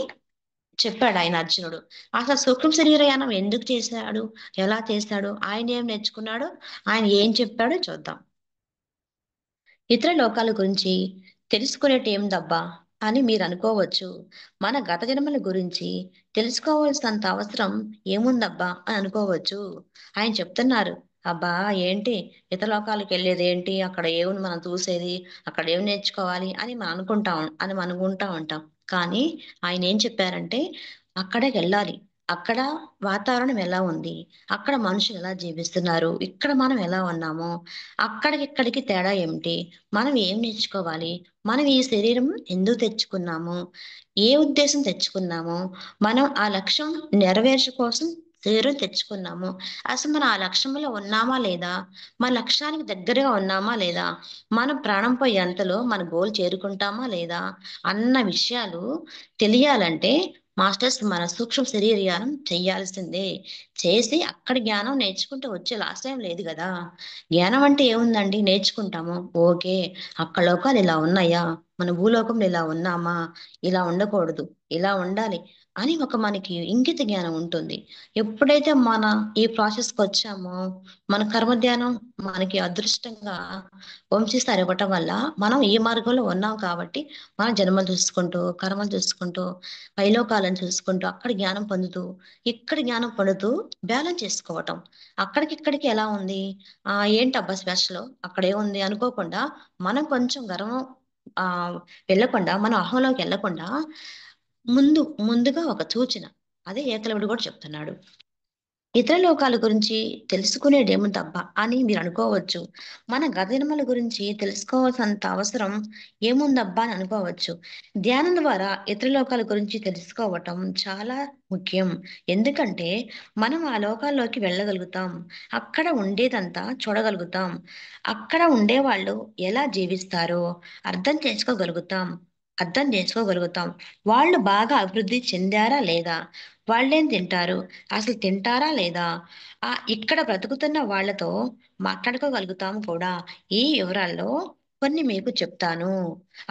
చెప్పాడాయన అర్జునుడు. అసలు సూక్ష్మ శరీరయానం ఎందుకు చేశాడు? ఎలా చేశాడు? ఆయనేం నేర్చుకున్నాడో, ఆయన ఏం చెప్పాడో చూద్దాం. ఇతర లోకాల గురించి తెలుసుకునేటేందబ్బా అని మీరనుకోవచ్చు. మన గత జన్మల గురించి తెలుసుకోవాల్సినంత అవసరం ఏముందబ్బా అని అనుకోవచ్చు. ఆయన చెప్తున్నారు. అబ్బా! ఏంటి ఇతర లోకాలకెళ్ళేదేంటి? అక్కడ ఏముంది మనం చూసేది? అక్కడ ఏం నేర్చుకోవాలి? మనం అనుకుంటా ఉంటాం. కానీ ఆయనేం చెప్పారంటే అక్కడికెళ్ళాలి. అక్కడ వాతావరణం ఎలా ఉంది? అక్కడ మనుషులు ఎలా జీవిస్తున్నారు? ఇక్కడ మనం ఎలా ఉన్నాము? అక్కడికి, ఇక్కడికి తేడా ఏమిటి? మనం ఏం నేర్చుకోవాలి? మనం ఈ శరీరం ఎందుకు తెచ్చుకున్నాము? ఏ ఉద్దేశం తెచ్చుకున్నాము? మనం ఆ లక్ష్యం కోసం శరీరం తెచ్చుకున్నాము. అసలు మనం ఆ లక్ష్యంలో ఉన్నామా లేదా? మన లక్ష్యానికి దగ్గరగా ఉన్నామా లేదా? మనం ప్రాణం పోయేంతలో మన గోల్ చేరుకుంటామా లేదా? అన్న విషయాలు తెలియాలంటే మాస్టర్స్ మన సూక్ష్మ శరీరయానం చెయ్యాల్సిందే. చేసి అక్కడ జ్ఞానం నేర్చుకుంటూ వచ్చే లాస్ట్ టైం లేదు గదా! జ్ఞానం అంటే ఏముందండి? నేర్చుకుంటాము. ఓకే. అక్కడ లోకాలు ఇలా ఉన్నాయా? మన భూలోకంలో ఇలా ఉన్నామా? ఇలా ఉండకూడదు. ఇలా ఉండాలి అని ఒక మనకి ఇంగిత జ్ఞానం ఉంటుంది. ఎప్పుడైతే మన ఈ ప్రాసెస్‌కొచ్చామో, మన కర్మ ధ్యానం మనకి అదృష్టంగా వంశీసారి ఇవ్వటం వల్ల, మనం ఈ మార్గంలో ఉన్నాం కాబట్టి, మన జన్మలు చూసుకుంటూ, కర్మలు చూసుకుంటూ, పైలోకాలను చూసుకుంటూ, అక్కడ జ్ఞానం పొందుతూ, ఇక్కడ జ్ఞానం పొందుతూ బ్యాలెన్స్ చేసుకోవటం. అక్కడికి, ఇక్కడికి ఎలా ఉంది? ఏంటబ్బా స్పెషలు? అక్కడేముంది అనుకోకుండా, మనం కొంచెం గర్వం ఆహ్, వెళ్ళకుండా, మనం అహంలోకెళ్ళకుండా, ముందుగా ఒక సూచన. అదే ఏకలవుడు గూడా చెప్తున్నాడు. ఇతర లోకాల గురించి తెలుసుకునేదేముందబ్బా అని మీరనుకోవచ్చు. మన గత జన్మల గురించి తెలుసుకోవాల్సినంత అవసరం ఏముందబ్బా అని అనుకోవచ్చు. ధ్యానం ద్వారా ఇతర లోకాల గురించి తెలుసుకోవటం చాలా ముఖ్యం. ఎందుకంటే, మనం ఆ లోకాల్లోకి వెళ్ళగలుగుతాం. అక్కడ ఉండేదంతా చూడగలుగుతాం. అక్కడ ఉండేవాళ్ళు ఎలా జీవిస్తారో అర్థం చేసుకోగలుగుతాం. వాళ్ళు బాగా అభివృద్ధి చెందారా లేదా? వాళ్ళేం తింటారు? అసలు తింటారా లేదా? ఇక్కడ బ్రతుకుతున్న వాళ్ళతో మాట్లాడుకోగలుగుతాం కూడా. ఈ వివరాల్లో కొన్ని మీకు చెప్తాను.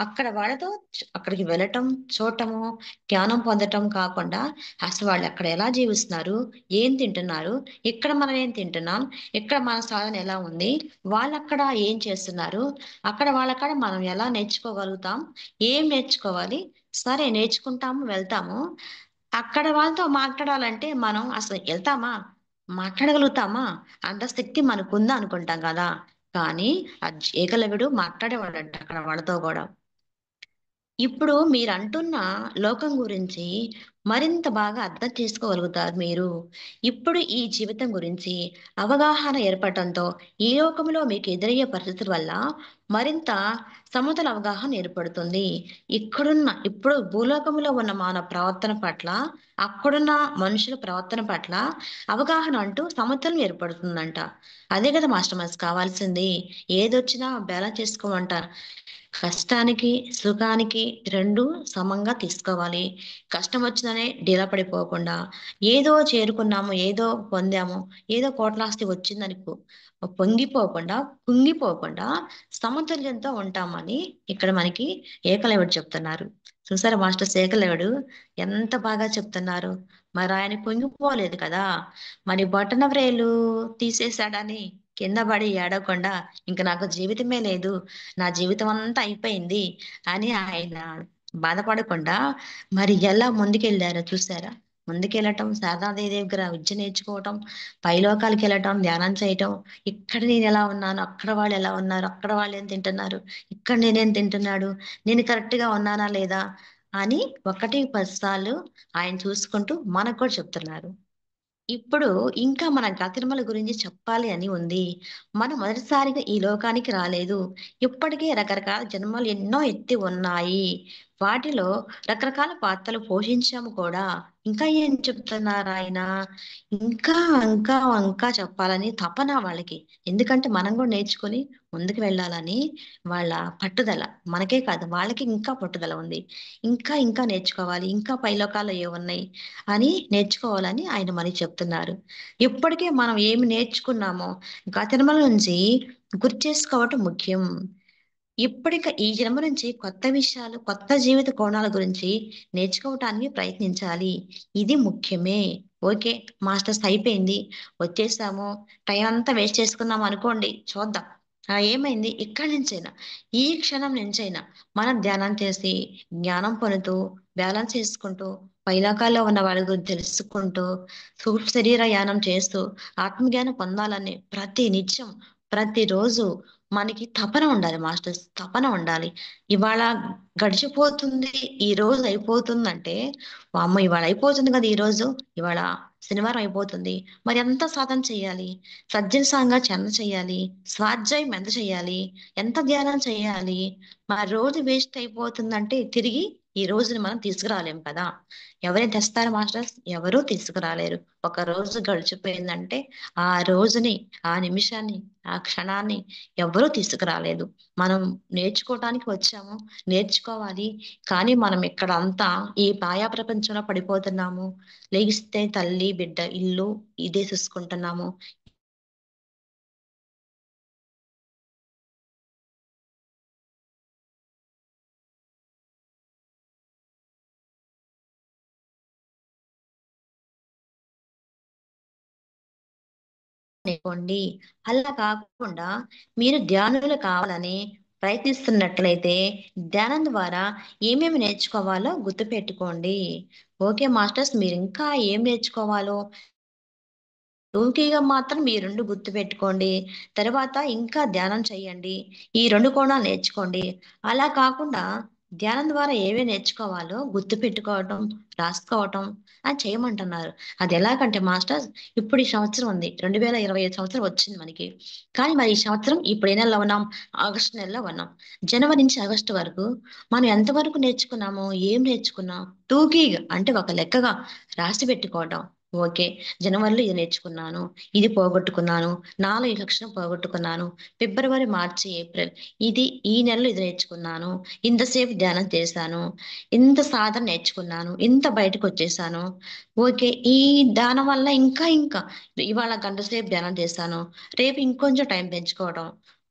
అక్కడ వాళ్ళతో అక్కడికి వెళ్ళటం, చూడటము, జ్ఞానం పొందటం కాకుండా అసలు వాళ్ళక్కడ ఎలా జీవిస్తున్నారు? ఏం తింటున్నారు? ఇక్కడ మనం ఏం తింటున్నాం? ఇక్కడ మన సాధన ఎలా ఉంది? వాళ్ళక్కడ ఏం చేస్తున్నారు? అక్కడ వాళ్ళ కాడ మనం ఎలా నేర్చుకోగలుగుతాం? ఏం నేర్చుకోవాలి? సరే నేర్చుకుంటాము, వెళ్తాము. అక్కడ వాళ్ళతో మాట్లాడాలంటే మనం అసలు ఎళ్తామా? మాట్లాడగలుగుతామా? అంత శక్తి మనకుందా అనుకుంటాం గదా! కానీ ఏకలవ్యుడు మాట్లాడేవాడంట అక్కడ వాళ్ళతో గూడా. ఇప్పుడు మీరంటున్న లోకం గురించి మరింత బాగా అర్థం చేసుకోగలుగుతారు మీరు. ఇప్పుడు ఈ జీవితం గురించి అవగాహన ఏర్పడటంతో, ఈ లోకంలో మీకు ఎదురయ్యే పరిస్థితుల వల్ల మరింత సమతల అవగాహన ఏర్పడుతుంది. ఇప్పుడు భూలోకంలో ఉన్న మానవ ప్రవర్తన పట్ల, అక్కడున్న మనుషుల ప్రవర్తన పట్ల అవగాహన అంటూ సమతుల్యం ఏర్పడుతుందంట. అదే గదా మాస్టర్‌మర్స్ కావాల్సింది. ఏదొచ్చినా బ్యాలెన్స్ చేసుకోమంట. కష్టానికి, సుఖానికి 2 సమంగా తీసుకోవాలి. కష్టమొచ్చిందనే డీలా పడిపోకుండా, ఏదో చేరుకున్నాము, ఏదో పొందాము, ఏదో కోట్లాస్తి వచ్చిందని పొంగిపోకుండా, కుంగిపోకుండా సమతుల్యంతో ఉంటామని ఇక్కడ మనకి ఏకలవ్యుడు చెప్తున్నారు. చూసారా మాస్టర్స్ ఏకలవ్యుడు ఎంత బాగా చెప్తున్నారు. మరాయన కుంగిపోలేదు కదా! మరి బొటనవ్రేలు తీసేసాడని కింద పడి ఏడవకుండా, ఇంక నాకు జీవితమే లేదు. నా జీవితం అంతా అయిపోయింది అని ఆయన బాధపడకుండా మరి ఎలా ముందుకెళ్లారో చూసారా? ముందుకెళ్ళటం, శారదాదేవి దగ్గర విద్య నేర్చుకోవటం, పైలోకాలకెళ్ళటం, ధ్యానం చేయటం, ఇక్కడ నేనెలా ఉన్నాను, అక్కడ వాళ్ళెలా ఉన్నారు, అక్కడ వాళ్ళేం తింటున్నారు, ఇక్కడ నేనేం తింటున్నాడు, నేను కరెక్ట్‌గా ఉన్నానా లేదా అని 1, 10 సార్లు ఆయన చూసుకుంటూ మనకు కూడా చెప్తున్నారు. ఇప్పుడు ఇంకా మన గతిమల గురించి చెప్పాలి అని ఉంది. మనం మొదటిసారిగా ఈ లోకానికి రాలేదు. ఇప్పటికే రకరకాల జన్మలు ఎన్నో ఎత్తి ఉన్నాయి. వాటిలో రకరకాల పాత్రలు పోషించాము కూడా. ఇంకా ఏం చెప్తున్నారాయన? ఇంకా, ఇంకా, ఇంకా చెప్పాలని తపన వాళ్ళకి. ఎందుకంటే మనం గూడా నేర్చుకొని ముందుకు వెళ్ళాలని వాళ్ళ పట్టుదల. మనకే కాదు వాళ్ళకి ఇంకా పట్టుదల ఉంది. ఇంకా, ఇంకా నేర్చుకోవాలి. ఇంకా పైలోకాల్లో ఏవున్నాయి అని నేర్చుకోవాలని ఆయన మనకి చెప్తున్నారు. ఇప్పటికే మనం ఏమి నేర్చుకున్నామో గత జన్మల నుంచి గుర్తుచేసుకోవటం ముఖ్యం. ఈ జన్మ నుంచి కొత్త విషయాలు, కొత్త జీవిత కోణాల గురించి నేర్చుకోవటానికి ప్రయత్నించాలి. ఇది ముఖ్యమే. ఓకే. మాస్టర్స్ అయిపోయింది. వచ్చేసాము. టైం అంతా వేస్ట్ చేసుకున్నాం అనుకోండి. చూద్దాం. ఏమైంది? ఇక్కడి నుంచైనా, ఈ క్షణం నుంచైనా మనం ధ్యానం చేసి, జ్ఞానం పొందుతూ, బ్యాలెన్స్ చేసుకుంటూ, పైలోకాల్లో ఉన్న వాళ్ళ గురించి తెలుసుకుంటూ, సూక్ష్మ శరీర యానం చేస్తూ, ఆత్మజ్ఞానం పొందాలని ప్రతి నిత్యం, ప్రతిరోజు మనకి తపన ఉండాలి మాస్టర్స్. తపన ఉండాలి. ఇవాళ గడిచిపోతుంది. ఈ రోజు అయిపోతుందంటే, వామ్మో! ఇవాళ అయిపోతుంది కదా! ఈరోజు. ఇవాళ శనివారం అయిపోతుంది. మరి ఎంత సాధన చేయాలి? సజ్జన సాంగత్యం ఎంత చేయాలి? స్వాధ్యాయం ఎంత చేయాలి? ఎంత ధ్యానం చేయాలి? మన రోజు వేస్ట్ అయిపోతుందంటే తిరిగి ఈ రోజుని మనం తీసుకురాలేం కదా! ఎవరైనా తెస్తారు మాస్టర్స్? ఎవరు తీసుకురాలేరు. ఒక రోజు గడిచిపోయిందంటే, ఆ రోజుని, ఆ నిమిషాన్ని, ఆ క్షణాన్ని ఎవ్వరూ తీసుకురాలేదు. మనం నేర్చుకోవటానికి వచ్చాము. నేర్చుకోవాలి. కానీ మనం ఇక్కడ అంతా ఈ మాయా ప్రపంచంలో పడిపోతున్నాము. లెగిస్తే తల్లి, బిడ్డ, ఇల్లు ఇదే చూసుకుంటున్నాము. నేర్చుకోండి. అలా కాకుండా మీరు ధ్యానులు కావాలని ప్రయత్నిస్తున్నట్లయితే ధ్యానం ద్వారా ఏమేమి నేర్చుకోవాలో గుర్తుపెట్టుకోండి. ఓకే మాస్టర్స్, మీరింకా ఏం నేర్చుకోవాలో టూకీగా మాత్రం ఈ 2 గుర్తుపెట్టుకోండి. తర్వాత ఇంకా ధ్యానం చేయండి. ఈ 2 కోణాలు నేర్చుకోండి. అలా కాకుండా ధ్యానం ద్వారా ఏవే నేర్చుకోవాలో గుర్తుపెట్టుకోవటం, రాసుకోవటం అని చేయమంటున్నారు. అదెలాగంటే మాస్టర్స్, ఇప్పుడు ఈ సంవత్సరం ఉంది. 2025 సంవత్సరం వచ్చింది మనకి. కానీ మరి ఈ సంవత్సరం ఇప్పుడు ఏ నెలలో ఉన్నాం? ఆగస్టు నెలలో ఉన్నాం. జనవరి నుంచి ఆగస్టు వరకు మనం ఎంతవరకు నేర్చుకున్నామో, ఏం నేర్చుకున్నాం? టూకీగా అంటే ఒక లెక్కగా రాసి పెట్టుకోవటం. ఓకే. జనవరిలో ఇది నేర్చుకున్నాను. ఇది పోగొట్టుకున్నాను. నాలో ఈ లక్షణం పోగొట్టుకున్నాను. ఫిబ్రవరి, మార్చి, ఏప్రిల్ ఈ నెలలో ఇది నేర్చుకున్నాను. ఇంతసేపు ధ్యానం చేశాను. ఇంత సాధన నేర్చుకున్నాను. ఇంత బయటకొచ్చేసాను. ఓకే. ఈ ధ్యానం వల్ల ఇంకా ఇవాళ గంట సేపు ధ్యానం చేశాను. రేపు ఇంకొంచెం టైం పెంచుకోవడం.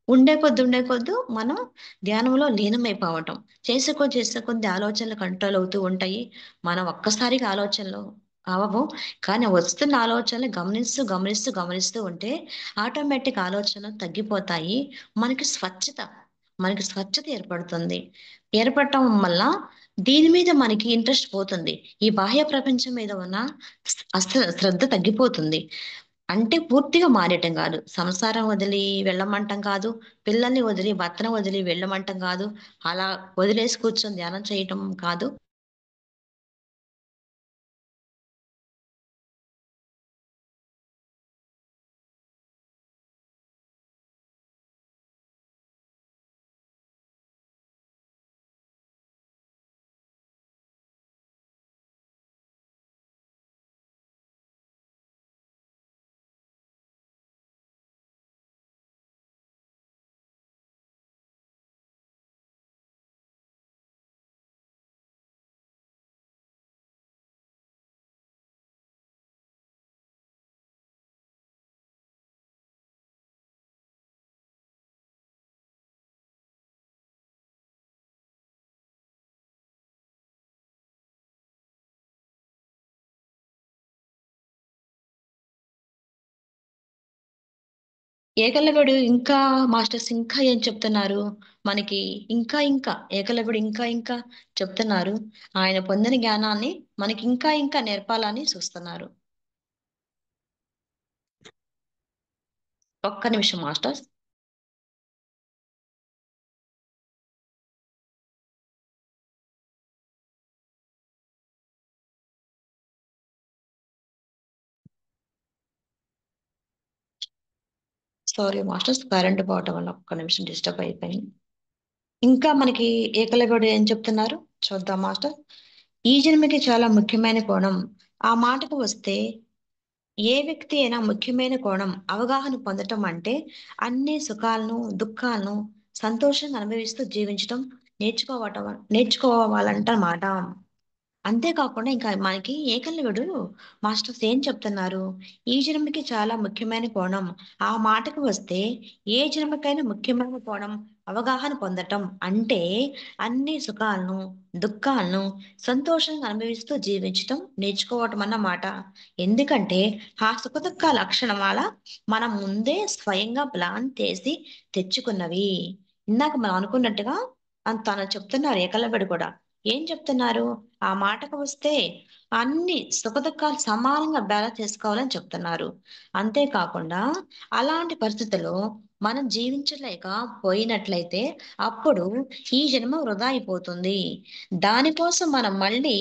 ఉండే కొద్దు మనం ధ్యానంలో లీనమైపోవటం. చేసే కొద్దీ ఆలోచనలు కంట్రోల్ అవుతూ ఉంటాయి. మనం ఒక్కసారిగా ఆలోచనలు అవ్వవు. కానీ వస్తున్న ఆలోచనలు గమనిస్తూ ఉంటే ఆటోమేటిక్ ఆలోచనలు తగ్గిపోతాయి. మనకి స్వచ్ఛత, మనకి స్వచ్ఛత ఏర్పడుతుంది. ఏర్పడటం వల్ల దీని మీద మనకి ఇంట్రెస్ట్ పోతుంది. ఈ బాహ్య ప్రపంచం మీద ఉన్న శ్రద్ధ తగ్గిపోతుంది. అంటే పూర్తిగా మానేయటం గాదు. సంసారం వదిలి వెళ్ళమంటం కాదు. పిల్లల్ని వదిలి, భర్తను వదిలి వెళ్ళమంటం కాదు. అలా వదిలేసి కూర్చొని ధ్యానం చేయటం కాదు. ఏకలవ్యుడు ఇంకా మాస్టర్స్ ఇంకా ఏం చెప్తున్నారు? మనకి ఇంకా ఏకలవ్యుడు ఇంకా చెప్తున్నారు. ఆయన పొందిన జ్ఞానాన్ని మనకి ఇంకా నేర్పాలని చూస్తున్నారు. ఒక్క నిమిషం మాస్టర్స్. సారీ మాస్టర్స్, కరెంట్ పోవటం వల్ల ఒక్క నిమిషం డిస్టర్బ్ అయిపోయింది. ఇంకా మనకి ఏకలవ్యుడు ఏం చెప్తున్నారు చూద్దాం మాస్టర్. ఈ జన్మకి చాలా ముఖ్యమైన కోణం. ఆ మాటకు వస్తే ఏ వ్యక్తి అయినా ముఖ్యమైన కోణం అవగాహన పొందటం అంటే అన్ని సుఖాలను, దుఃఖాలను సంతోషంగా అనుభవిస్తూ జీవించటం నేర్చుకోవాలంటమాట. అంతేకాకుండా ఇంకా మనకి ఏకలవ్యుడు మాస్టర్స్ ఏం చెప్తున్నారు? ఈ జన్మకి చాలా ముఖ్యమైన కోణం. ఆ మాటకు వస్తే ఏ జన్మకైనా ముఖ్యమైన కోణం అవగాహన పొందటం అంటే అన్ని సుఖాలను, దుఃఖాలను సంతోషంగా అనుభవిస్తూ జీవించటం నేర్చుకోవటం అన్నమాట. ఎందుకంటే ఆ సుఖదుఖ లక్షణాల మనం ముందే స్వయంగా ప్లాన్ చేసి తెచ్చుకున్నవి. ఇందాక మనం అనుకున్నట్టుగా తను చెప్తున్నారు ఏకలవ్యుడు కూడా. ఏం చెప్తున్నారు? ఆ మాటకు వస్తే అన్ని సుఖదుఖాలు సమానంగా బ్యాలెన్స్ చేసుకోవాలని చెప్తున్నారు. అంతేకాకుండా అలాంటి పరిస్థితుల్లో మనం జీవించలేక పోయినట్లయితే అప్పుడు ఈ జన్మ వృధా అయిపోతుంది. దానికోసం మనం మళ్ళీ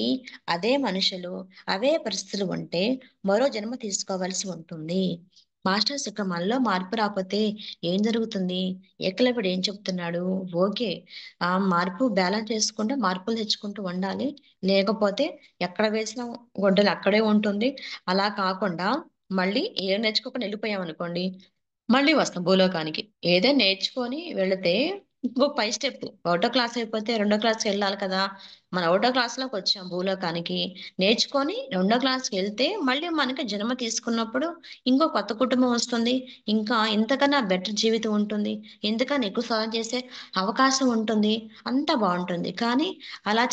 అదే మనుషులు, అవే పరిస్థితులు ఉంటే మరో జన్మ తీసుకోవాల్సి ఉంటుంది. మాస్టర్స్, ఇక్కడ మనలో మార్పు రాకపోతే ఏం జరుగుతుంది? ఏకలవ్యుడు ఏం చెప్తున్నాడు? ఓకే, ఆ మార్పు బ్యాలెన్స్ చేసుకుంటూ మార్పులు తెచ్చుకుంటూ ఉండాలి. లేకపోతే ఎక్కడ వేసిన గొడ్డలి అక్కడే ఉంటుంది. అలా కాకుండా మళ్ళీ ఏం నేర్చుకోకుండా వెళ్ళిపోయామనుకోండి, మళ్ళీ వస్తాం భూలోకానికి. ఏదైనా నేర్చుకొని వెళితే ఇంకో పై స్టెప్. ఒకటో క్లాస్ అయిపోతే రెండో క్లాస్‌కి వెళ్ళాలి కదా! మనం ఒకటో క్లాస్‌లోకి వచ్చాం భూలోకానికి. నేర్చుకొని రెండో క్లాస్‌కి వెళ్తే మళ్ళీ మనకి జన్మ తీసుకున్నప్పుడు ఇంకో కొత్త కుటుంబం వస్తుంది. ఇంకా ఇంతకన్నా బెటర్ జీవితం ఉంటుంది. ఇంతకన్నా ఎక్కువ సాధన చేసే అవకాశం ఉంటుంది. అంతా బావుంటుంది. కానీ అలా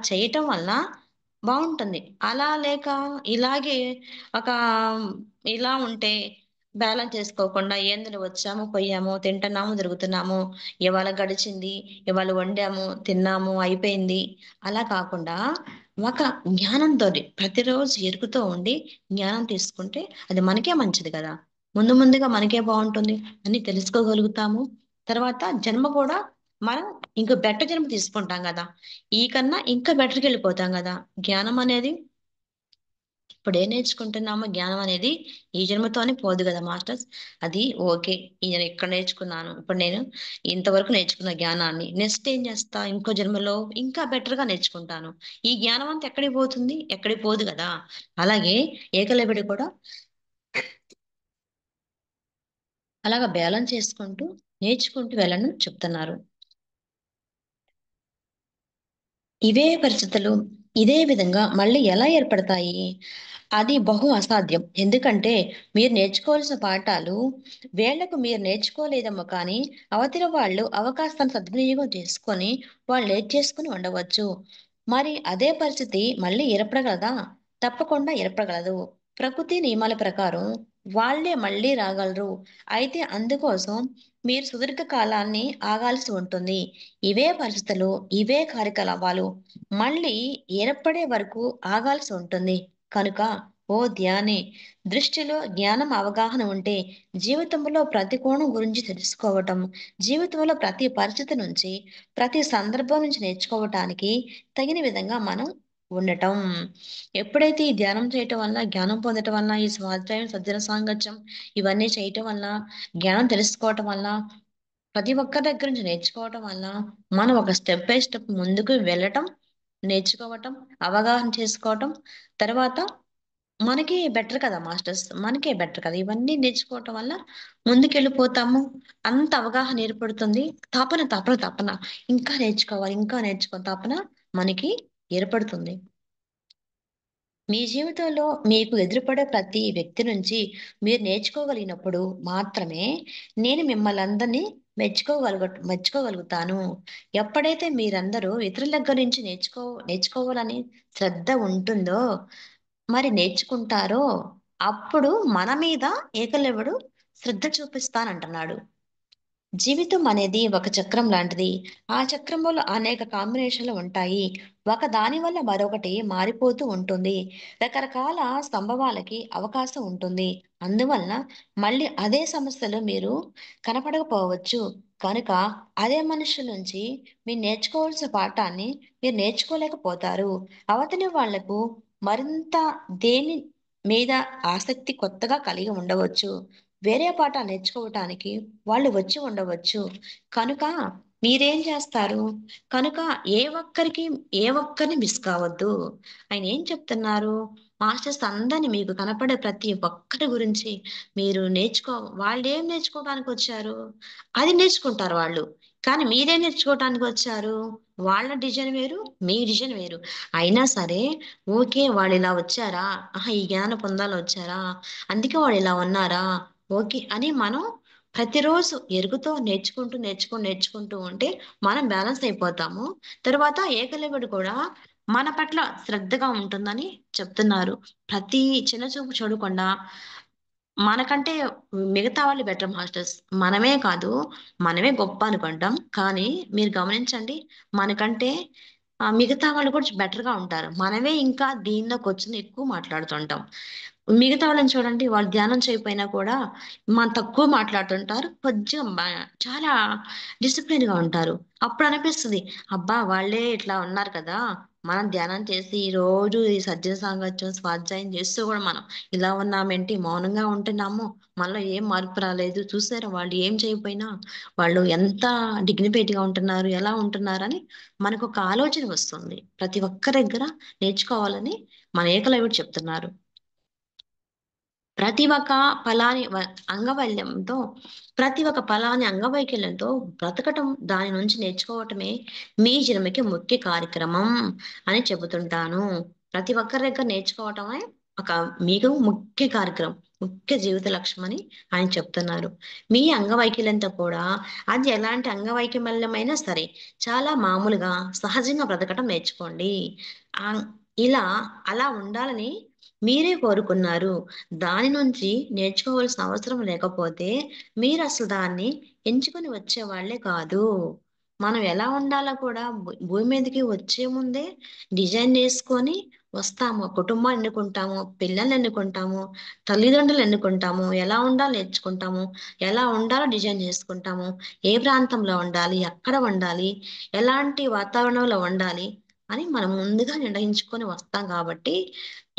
చేయటం వల్ల బావుంటుంది. అలా లేక ఇలాగే ఒక ఇలా ఉంటే బ్యాలెన్స్ చేసుకోకుండా ఏందిలే వచ్చాము, పోయాము, తింటున్నాము, తిరుగుతున్నాము. ఇవాళ గడిచింది, ఇవాళ వండాము, తిన్నాము, అయిపోయింది. అలా కాకుండా ఒక జ్ఞానంతోటి ప్రతిరోజు ఎరుగుతూ ఉండి జ్ఞానం తీసుకుంటే అది మనకే మంచిది కదా! ముందు ముందుగా మనకే బావుంటుంది. అన్నీ తెలుసుకోగలుగుతాము. తర్వాత జన్మ కూడా మనం ఇంక బెటర్ జన్మ తీసుకుంటాం గదా! ఈ కన్నా ఇంకా బెటర్‌కెళ్ళిపోతాం గదా! జ్ఞానం అనేది ఇప్పుడేం నేర్చుకుంటున్నామో జ్ఞానం అనేది ఈ జన్మతోనే పోదు గదా మాస్టర్స్. అది ఓకే. నేను ఇక్కడ నేర్చుకున్నాను. ఇప్పుడు నేను ఇంతవరకు నేర్చుకున్న జ్ఞానాన్ని నెక్స్ట్ ఏం చేస్తా? ఇంకో జన్మలో ఇంకా బెటర్‌గా నేర్చుకుంటాను. ఈ జ్ఞానం అంతా ఎక్కడికి పోతుంది? ఎక్కడికి పోదు గదా! అలాగే ఏకలవ్యుడు కూడా అలాగా బ్యాలెన్స్ చేసుకుంటూ, నేర్చుకుంటూ వెళ్ళను చెప్తున్నారు. ఇవే పరిస్థితులు ఇదే విధంగా మళ్ళీ ఎలా ఏర్పడతాయి? అది బహు అసాధ్యం. ఎందుకంటే మీరు నేర్చుకోవాల్సిన పాఠాలు వీళ్ళకు మీరు నేర్చుకోలేదేమో కానీ, అవతల వాళ్ళు అవకాశాన్ని సద్వినియోగం చేసుకొని, వాళ్ళు నేర్చేసుకొని ఉండవచ్చు. మరి అదే పరిస్థితి మళ్ళీ ఏర్పడగలదా? తప్పకుండా ఏర్పడగలదు. ప్రకృతి నియమాల ప్రకారం వాళ్ళే మళ్ళీ రాగలరు. అయితే అందుకోసం మీరు సుదీర్ఘ కాలాన్ని ఆగాల్సి ఉంటుంది. ఇవే పరిస్థితులు, ఇవే కార్యకలాపాలు మళ్ళీ ఏర్పడే వరకు ఆగాల్సి ఉంటుంది. కనుక ఓ ధ్యాని దృష్టిలో జ్ఞానం అవగాహన ఉంటే జీవితంలో ప్రతి కోణం గురించి తెలుసుకోవటం, జీవితంలో ప్రతి పరిస్థితి నుంచి, ప్రతి సందర్భం నుంచి నేర్చుకోవటానికి తగిన విధంగా మనం ఉండటం. ఎప్పుడైతే ఈ ధ్యానం చేయటం వల్ల, జ్ఞానం పొందటం వల్ల, ఈ స్వాధ్యాయం, సజ్జన సాంగత్యం ఇవన్నీ చేయటం వల్ల, జ్ఞానం తెలుసుకోవటం వల్ల ప్రతి ఒక్కరి దగ్గర నుంచి నేర్చుకోవటం వల్ల, మనం ఒక స్టెప్ బై స్టెప్ ముందుకు వెళ్ళటం, నేర్చుకోవటం, అవగాహన చేసుకోవటం, తర్వాత మనకి బెటర్ కదా మాస్టర్స్. మనకే బెటర్ కదా! ఇవన్నీ నేర్చుకోవటం వల్ల ముందుకెళ్ళిపోతాము. అంత అవగాహన ఏర్పడుతుంది. తపన ఇంకా నేర్చుకోవాలి, ఇంకా నేర్చుకోవాలి తపన మనకి ఏర్పడుతుంది. మీ జీవితంలో మీకు ఎదురుపడే ప్రతి వ్యక్తి నుంచి మీరు నేర్చుకోగలిగినప్పుడు మాత్రమే నేను మిమ్మల్నందరినీ మెచ్చుకోగలుగుతాను. ఎప్పుడైతే మీరందరూ ఇతరుల దగ్గర నుంచి నేర్చుకోవాలని శ్రద్ధ ఉంటుందో, మరి నేర్చుకుంటారో, అప్పుడు మన మీద ఏకలవ్యుడు శ్రద్ధ చూపిస్తానంటున్నాడు. జీవితం అనేది ఒక చక్రం లాంటిది. ఆ చక్రంలో అనేక కాంబినేషన్‌లు ఉంటాయి. ఒక దాని వల్ల మరొకటి మారిపోతూ ఉంటుంది. రకరకాల సంభవాలకి అవకాశం ఉంటుంది. అందువలన మళ్ళీ అదే సమస్యలు మీరు కనపడకపోవచ్చు. కనుక అదే మనుషుల నుంచి మీరు నేర్చుకోవాల్సిన పాఠాన్ని మీరు నేర్చుకోలేకపోతారు. అవతలి వాళ్లకు మరింత దేని మీద ఆసక్తి కొత్తగా కలిగి ఉండవచ్చు. వేరే పాఠాలు నేర్చుకోవటానికి వాళ్ళు వచ్చి ఉండవచ్చు. కనుక మీరేం చేస్తారు? కనుక ఏ ఒక్కరిని మిస్ కావద్దు. ఆయనేం చెప్తున్నారు? మాస్టర్స్ అందరిని మీకు కనపడే ప్రతి ఒక్కరి గురించి మీరు వాళ్ళేం నేర్చుకోవడానికొచ్చారు? అది నేర్చుకుంటారు వాళ్ళు. కానీ మీరేం నేర్చుకోవటానికొచ్చారు? వాళ్ళ డిజైన్ వేరు, మీ డిజైన్ వేరు. అయినా సరే ఓకే. వాళ్ళిలా వచ్చారా? ఆహా! ఈ జ్ఞానం పొందాలనొచ్చారా? అందుకే వాళ్ళిలా ఉన్నారా? ఓకే. అని మనం ప్రతిరోజు ఎరుగుతూ నేర్చుకుంటూ ఉంటే మనం బ్యాలెన్స్ అయిపోతాము. తరువాత ఏకలవ్యుడు కూడా మన పట్ల శ్రద్ధగా ఉంటుందని చెప్తున్నారు. ప్రతి చిన్న చూపు చూడకుండా మనకంటే మిగతా వాళ్ళు బెటర్ మాస్టర్స్. మనమే కాదు, మనమే గొప్ప అనుకుంటాం. కానీ మీరు గమనించండి మనకంటే మిగతా వాళ్ళు కూడా బెటర్‌గా ఉంటారు. మనమే ఇంకా దీనిలో కూర్చొని ఎక్కువ మాట్లాడుతుంటాం. మిగతా వాళ్ళని చూడండి వాళ్ళు ధ్యానం చేయకపోయినా కూడా తక్కువ మాట్లాడుతుంటారు. కొంచెం చాలా డిసిప్లిన్‌గా ఉంటారు. అప్పుడనిపిస్తది అబ్బా! వాళ్ళే ఇట్లా ఉన్నారు కదా! మనం ధ్యానం చేసి రోజు ఈ సజ్జన సాంగత్యం, స్వాధ్యాయం చేస్తూ కూడా మనం ఇలా ఉన్నామేంటి? మౌనంగా ఉంటున్నాము. మనలో ఏం మార్పు రాలేదు. చూసారా వాళ్ళు ఏం చేయకపోయినా వాళ్ళు ఎంత డిగ్నిఫైడ్‌గా ఉంటున్నారు, ఎలా ఉంటున్నారని మనకొక ఆలోచన వస్తుంది. ప్రతి ఒక్కరి దగ్గర నేర్చుకోవాలని మన ఏకలవ్యుడు చెప్తున్నారు. ప్రతి ఒక్క పలాని అంగవైల్యంతో ప్రతి ఒక్క పలాని అంగవైకల్యంతో బ్రతకటం, దాని నుంచి నేర్చుకోవటమే మీ జన్మకి ముఖ్య కార్యక్రమం అని చెబుతుంటాను. ప్రతి ఒక్కరి దగ్గర నేర్చుకోవటమే ఒక మీకు ముఖ్య కార్యక్రమం. ముఖ్య జీవిత లక్ష్యమని ఆయన చెప్తున్నారు. మీ అంగవైకల్యంతో కూడా అది ఎలాంటి అంగవైకల్యమైనా సరే, చాలా మామూలుగా, సహజంగా బ్రతకటం నేర్చుకోండి. ఆహ్, ఇలా అలా ఉండాలని మీరే కోరుకున్నారు. దాని నుంచి నేర్చుకోవాల్సిన అవసరం లేకపోతే మీరసలు దాన్ని ఎంచుకొని వచ్చేవాళ్ళే కాదు. మనం ఎలా ఉండాలో కూడా భూమి మీదకి వచ్చే ముందే డిజైన్ చేసుకొని వస్తాము. కుటుంబాన్ని ఎన్నుకుంటాము, పిల్లల్ని ఎన్నుకుంటాము, తల్లిదండ్రులను ఎన్నుకుంటాము, ఎలా ఉండాలో నేర్చుకుంటాము, ఎలా ఉండాలో డిజైన్ చేసుకుంటాము, ఏ ప్రాంతంలో ఉండాలి, ఎక్కడ ఉండాలి, ఎలాంటి వాతావరణంలో ఉండాలి అని మనం ముందుగా నిర్ణయించుకొని వస్తాం కాబట్టి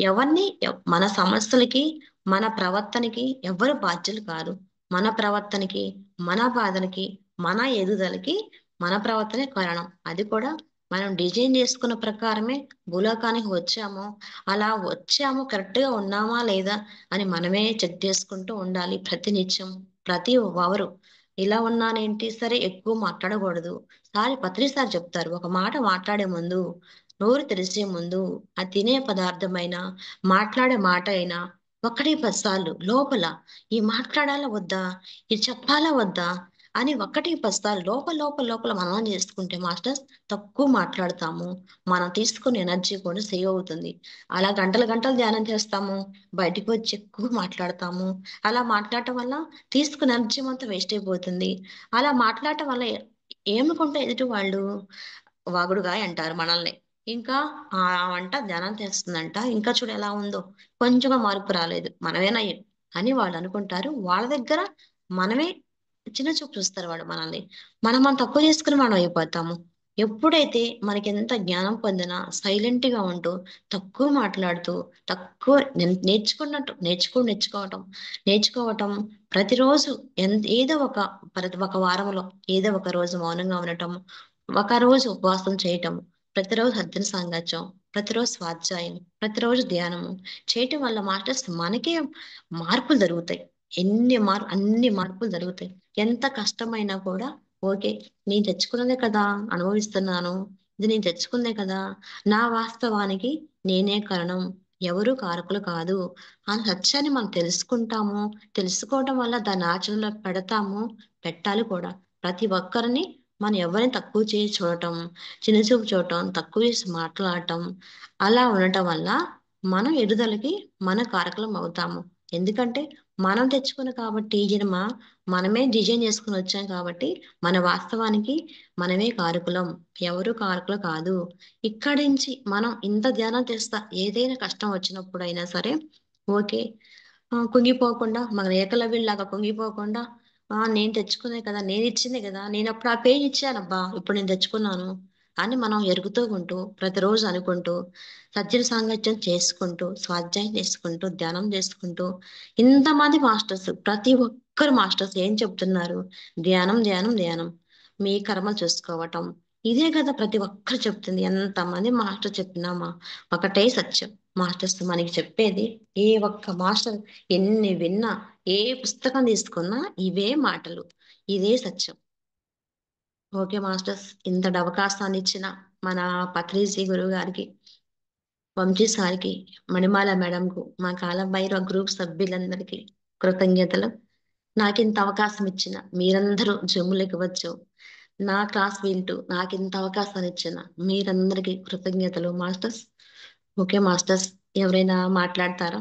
ఎవరిని మన సమస్యలకి, మన ప్రవర్తనకి ఎవ్వరు బాధ్యులు కాదు. మన ప్రవర్తనకి, మన బాధలకి, మన ఎదుగుదలకి మన ప్రవర్తనే కారణం. అది కూడా మనం డిజైన్ చేసుకున్న ప్రకారమే భూలోకానికి వచ్చాము. అలా వచ్చాము కరెక్ట్‌గా ఉన్నామా లేదా అని మనమే చెక్ చేసుకుంటూ ఉండాలి ప్రతినిత్యం. ప్రతి ఒవరు ఇలా ఉన్నానేంటి సరే ఎక్కువ మాట్లాడకూడదు. పత్రి సార్ చెప్తారు. ఒక మాట మాట్లాడే ముందు, నోరు తెరిసే ముందు, ఆ తినే పదార్థమైనా, మాట్లాడే మాట అయినా 1, 10 సార్లు లోపల మాట్లాడాలా వద్దా? ఇది చెప్పాలా వద్దా? అని 1, 10 సార్లు లోపల మననం చేసుకుంటే మాస్టర్స్ తక్కువ మాట్లాడతాము. మనం తీసుకునే ఎనర్జీ కూడా సేవ్ అవుతుంది. అలా గంటలు గంటలు ధ్యానం చేస్తాము. బయటికొచ్చి ఎక్కువ మాట్లాడతాము. అలా మాట్లాడటం వల్ల తీసుకున్న ఎనర్జీ మొత్తం వేస్ట్ అయిపోతుంది. అలా మాట్లాడటం వల్ల ఏమనుకుంటారు ఎదుటి వాళ్ళు? వాగుడుగాయ అంటారు మనల్ని. ఇంకా ఆమంట ధ్యానం చేస్తుందంట. ఇంకా చూడు ఎలా ఉందో. కొంచెం మార్పు రాలేదు. మనమేనయ్యం అని వాళ్ళనుకుంటారు. వాళ్ళ దగ్గర మనమే చిన్న చూపు చూస్తారు వాళ్ళు మనల్ని. మనం తక్కువ చేసుకొని మనం అయిపోతాము. ఎప్పుడైతే మనకెంత జ్ఞానం పొందినా సైలెంట్‌గా ఉంటూ, తక్కువ మాట్లాడుతూ, తక్కువ నేర్చుకోవటం ప్రతిరోజు ఏదో ఒక వారంలో ఏదో ఒక రోజు మౌనంగా ఉండటం, ఒకరోజు ఉపవాసం చేయటం, ప్రతిరోజు హద్దున సాంగత్యం, ప్రతిరోజు స్వాధ్యాయం, ప్రతిరోజు ధ్యానము చేయటం వల్ల మాస్టర్స్ మనకే మార్పులు జరుగుతాయి. అన్ని మార్పులు జరుగుతాయి. ఎంత కష్టమైనా కూడా ఓకే. నేను తెచ్చుకున్నదే కదా! అనుభవిస్తున్నాను. ఇది నేను తెచ్చుకుందే కదా! నా వాస్తవానికి నేనే కారణం. ఎవరు కారకులు కాదు. ఆ సత్యాన్ని మనం తెలుసుకుంటాము. తెలుసుకోవటం వల్ల దాన్ని ఆచరణలో పెడతాము. పెట్టాలి కూడా. ప్రతి ఒక్కరిని మనం ఎవరిని తక్కువ చేసి చూడటం, చిన్నచూపు చూడటం, తక్కువ చేసి మాట్లాడటం, అలా ఉండటం వల్ల మనం ఎదుగుదలకి కారకులం అవుతాము. ఎందుకంటే మనం తెచ్చుకున్న కాబట్టి ఈ జన్మ మనమే డిజైన్ చేసుకొని వచ్చాం కాబట్టి మన వాస్తవానికి మనమే కారకులం. ఎవరు కారకులు కాదు. ఇక్కడి నుంచి మనం ఇంత ధ్యానం చేస్తా ఏదైనా కష్టం వచ్చినప్పుడైనా సరే ఓకే. కుంగిపోకుండా మన ఏకలవ్యుడిలాగా కుంగిపోకుండా నేను తెచ్చుకునే కదా! నేనిచ్చిందే గదా! నేనప్పుడు ఆ పెయిన్ ఇచ్చానబ్బా! ఇప్పుడు నేను తెచ్చుకున్నాను అని మనం ఎరుగుతూ ఉంటూ, ప్రతిరోజు అనుకుంటూ, సజ్జన సాంగత్యం చేసుకుంటూ, స్వాధ్యాయం చేసుకుంటూ, ధ్యానం చేసుకుంటూ, ఇంతమంది మాస్టర్స్ ప్రతి ఒక్కరు మాస్టర్స్ ఏం చెప్తున్నారు? ధ్యానం, ధ్యానం, ధ్యానం. మీ కర్మలు చూసుకోవటం. ఇదే కదా ప్రతి ఒక్కరు చెప్తుంది. ఎంతమంది మాస్టర్ చెప్పినామా ఒకటే సత్యం. మాస్టర్స్ మనకి చెప్పేది ఏ ఒక్క మాస్టర్ ఎన్ని విన్నా, ఏ పుస్తకం తీసుకున్నా ఇవే మాటలు. ఇదే సత్యం. Okay masters. ఇంతటి అవకాశాన్ని ఇచ్చిన మన పత్రిజీ గురువు గారికి, వంశీ సార్‌కి, మణిమాల మేడంకు, మా కాలం భైరవ గ్రూప్ సభ్యులందరికీ కృతజ్ఞతలు. నాకింత అవకాశం ఇచ్చిన మీరందరూ జమ్ములకి వచ్చు. నా క్లాస్ వింటూ నాకింత అవకాశాన్ని ఇచ్చిన మీరందరికీ కృతజ్ఞతలు మాస్టర్స్. Okay masters. ఎవరైనా మాట్లాడతారా?